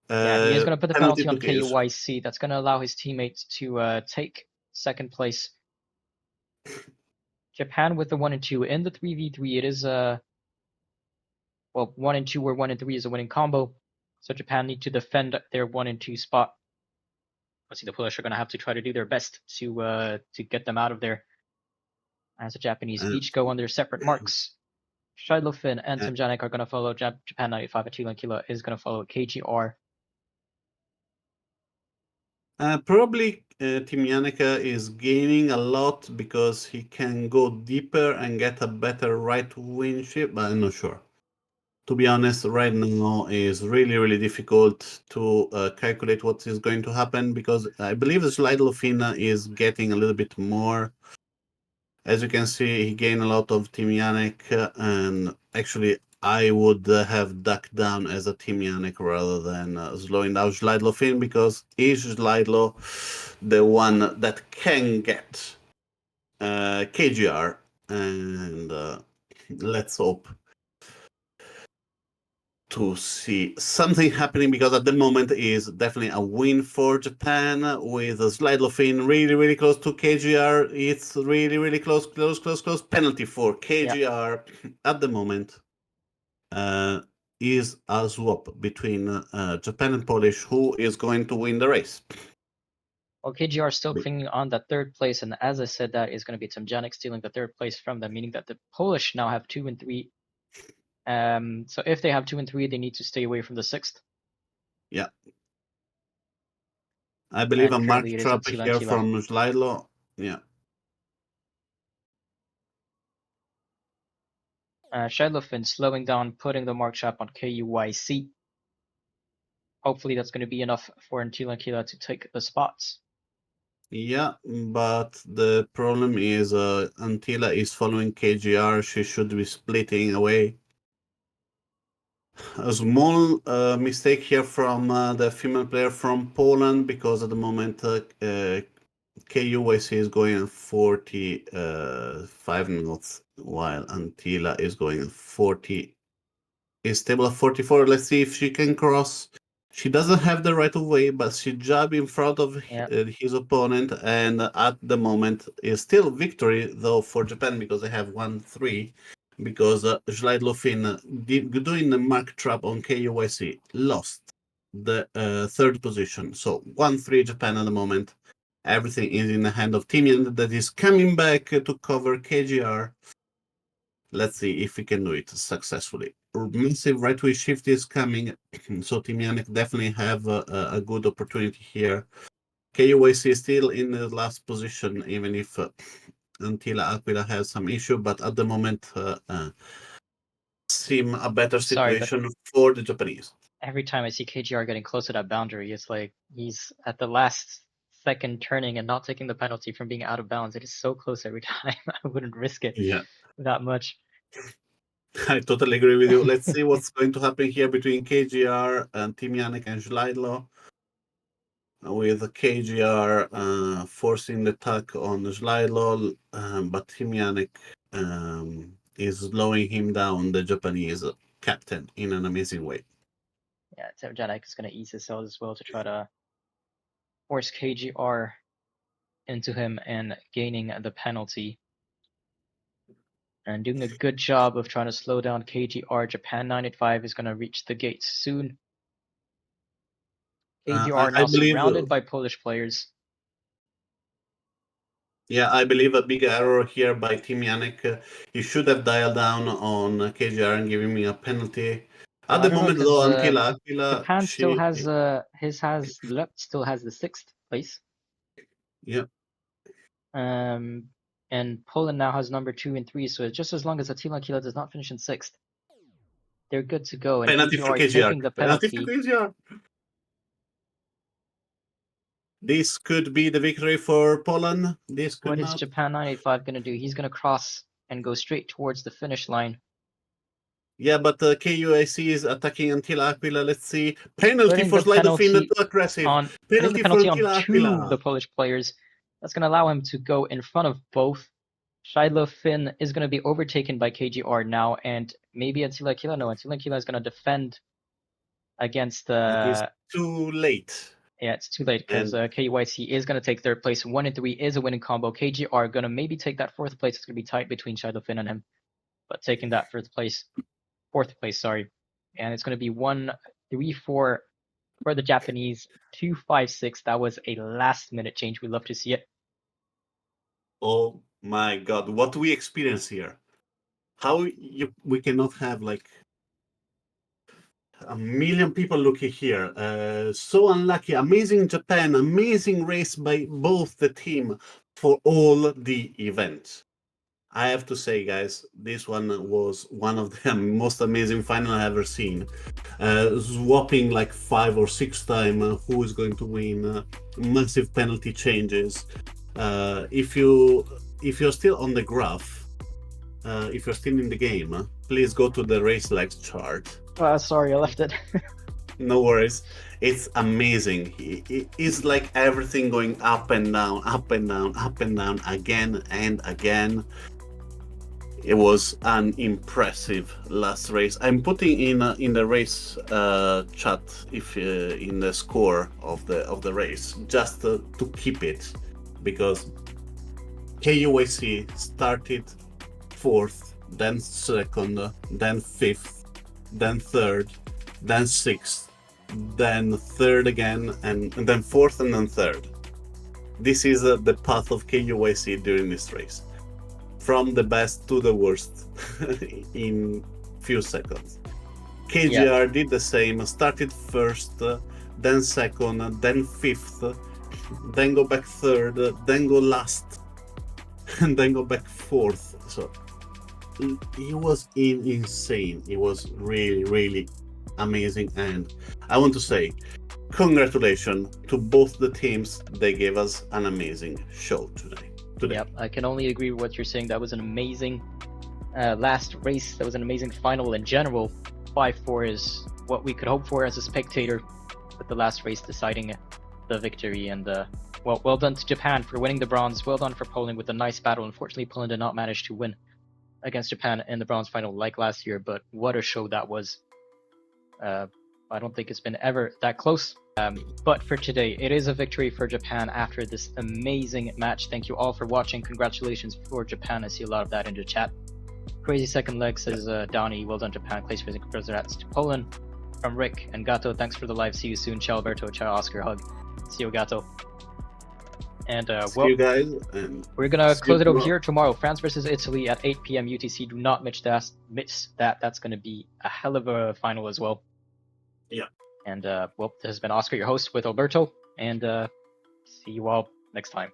S1: Yeah, he is going to put the penalty on
S2: KUYC.
S1: KUYC. That's going to allow his teammates to take second place. Japan with the 1 and 2 in the 3v3. It is well, 1 and 2 or 1 and 3 is a winning combo. So Japan need to defend their 1 and 2 spot. Let's see, the Polish are going to have to try to do their best to get them out of there. As the Japanese each go on their separate marks. Shidlofin and Tim Janik are going to follow Japan 95 at 2 Kilo is going to follow KGR.
S2: Probably Team Yannicka is gaining a lot because he can go deeper and get a better right wing ship, but I'm not sure. to be honest, right now is really, really difficult to calculate what is going to happen because I believe the Slide is getting a little bit more. As you can see, he gained a lot of Team Yannick, and actually, I would have ducked down as a Team Yannick rather than slowing down Schleidlo because is Schleidlo the one that can get KGR? And let's hope to see something happening because at the moment is definitely a win for Japan with a Slide really, really close to KGR. It's really, really close. Penalty for KGR at the moment is a swap between Japan and Polish. Who is going to win the race?
S1: Well, KGR still clinging on that third place, and as I said, that is going to be Janek stealing the third place from them, meaning that the Polish now have 2 and 3. So if they have 2 and 3, they need to stay away from the 6th.
S2: Yeah. I believe
S1: And
S2: a mark
S1: currently it is
S2: trap
S1: Attila
S2: here
S1: and Kila.
S2: from Schleidlo. Yeah.
S1: Shadowfin slowing down, putting the mark trap on KUYC. Hopefully that's going to be enough for Attila and Kila to take the spots.
S2: Yeah, but the problem is Antila is following KGR. She should be splitting away. A small mistake here from the female player from Poland because at the moment KUYC is going at 45 knots while Antila is going at 40. Is stable at 44. Let's see if she can cross. She doesn't have the right of way, but she jabbed in front of his opponent, and at the moment is still victory though for Japan because they have 1-3. Because Schleidlo doing the mark trap on KUYC lost the third position. So 1-3 Japan at the moment. Everything is in the hand of Timian that is coming back to cover KGR. Let's see if we can do it successfully. Massive right-way shift is coming, so Team Yannick definitely have a good opportunity here. KUYC is still in the last position, even if Antila Aquila has some issue, but at the moment seem a better situation for the Japanese.
S1: Every time I see KGR getting close to that boundary, it's like he's at the last second turning and not taking the penalty from being out of bounds. It is so close every time. I wouldn't risk it that much.
S2: I totally agree with you. Let's see what's going to happen here between KGR and Team Yannick and Schleidlo. With KGR forcing the attack on Schleidlo, but Team Yannick is slowing him down, the Japanese captain, in an amazing way.
S1: Yeah, Tim Janek is going to ease his cells as well to try to force KGR into him and gaining the penalty. And doing a good job of trying to slow down KGR. Japan 985 is going to reach the gates soon. KGR now surrounded by Polish players.
S2: Yeah, I believe a big error here by Team Yannick. He should have dialed down on KGR and giving me a penalty. At the moment, though, until Aquila,
S1: Japan still has still has the 6th place.
S2: Yeah.
S1: And Poland now has number 2 and 3. So just as long as Attila and Kila does not finish in 6th, they're good to go. And
S2: penalty for KGR.
S1: Taking the penalty.
S2: For KGR. This could be the victory for Poland.
S1: What is Japan 985 going to do? He's going to cross and go straight towards the finish line.
S2: Yeah, but KUIC is attacking until Aquila. Let's see. Penalty for Slidofin, too aggressive.
S1: Penalty on 2 of the Polish players. That's going to allow him to go in front of both. Shidlo Finn is going to be overtaken by KGR now, and maybe Attila Kila. No, Attila Kila is going to defend against
S2: It's too late.
S1: Yeah, it's too late because KUYC is going to take 3rd place. 1 and 3 is a winning combo. KGR going to maybe take that 4th place. It's going to be tight between Shidlo Finn and him, but taking that 4th place, and it's going to be 1-3-4 for the Japanese. 2-5-6. That was a last-minute change. We love to see it.
S2: Oh my God, what we experience here! How we cannot have like a million people looking here. So unlucky. Amazing Japan. Amazing race by both the team for all the events. I have to say, guys, this one was one of the most amazing final I've ever seen. Swapping like 5 or 6 times who is going to win, massive penalty changes. If you're still on the graph, if you're still in the game, please go to the race legs chart.
S1: Sorry, I left it.
S2: No worries. It's amazing. It's like everything going up and down, up and down, up and down, again and again. It was an impressive last race. I'm putting in the race chat if in the score of the race just to keep it, because KUAC started 4th, then 2nd, then 5th, then 3rd, then 6th, then 3rd again, and then 4th, and then 3rd. This is the path of KUAC during this race, from the best to the worst in few seconds. KGR did the same, started 1st, then 2nd, then 5th, then go back 3rd, then go last, and then go back 4th. So it was insane. It was really, really amazing, and I want to say congratulations to both the teams. They gave us an amazing show today.
S1: Yep, I can only agree with what you're saying. That was an amazing last race. That was an amazing final in general. 5-4 is what we could hope for as a spectator, with the last race deciding the victory. And well done to Japan for winning the bronze. Well done for Poland with a nice battle. Unfortunately, Poland did not manage to win against Japan in the bronze final like last year, but what a show that was. I don't think it's been ever that close. But for today, it is a victory for Japan after this amazing match. Thank you all for watching. Congratulations for Japan. I see a lot of that in the chat. Crazy second leg says Donnie, well done Japan. Place for congrats to Poland. From Rick and Gato, thanks for the live. See you soon. Ciao Alberto, ciao Oscar, hug. See you Gato. And
S2: see you guys. And
S1: we're gonna close it over here tomorrow. France versus Italy at 8 p.m. UTC. Do not miss that. That's gonna be a hell of a final as well.
S2: Yeah.
S1: And well, this has been Oscar, your host, with Alberto, and see you all next time.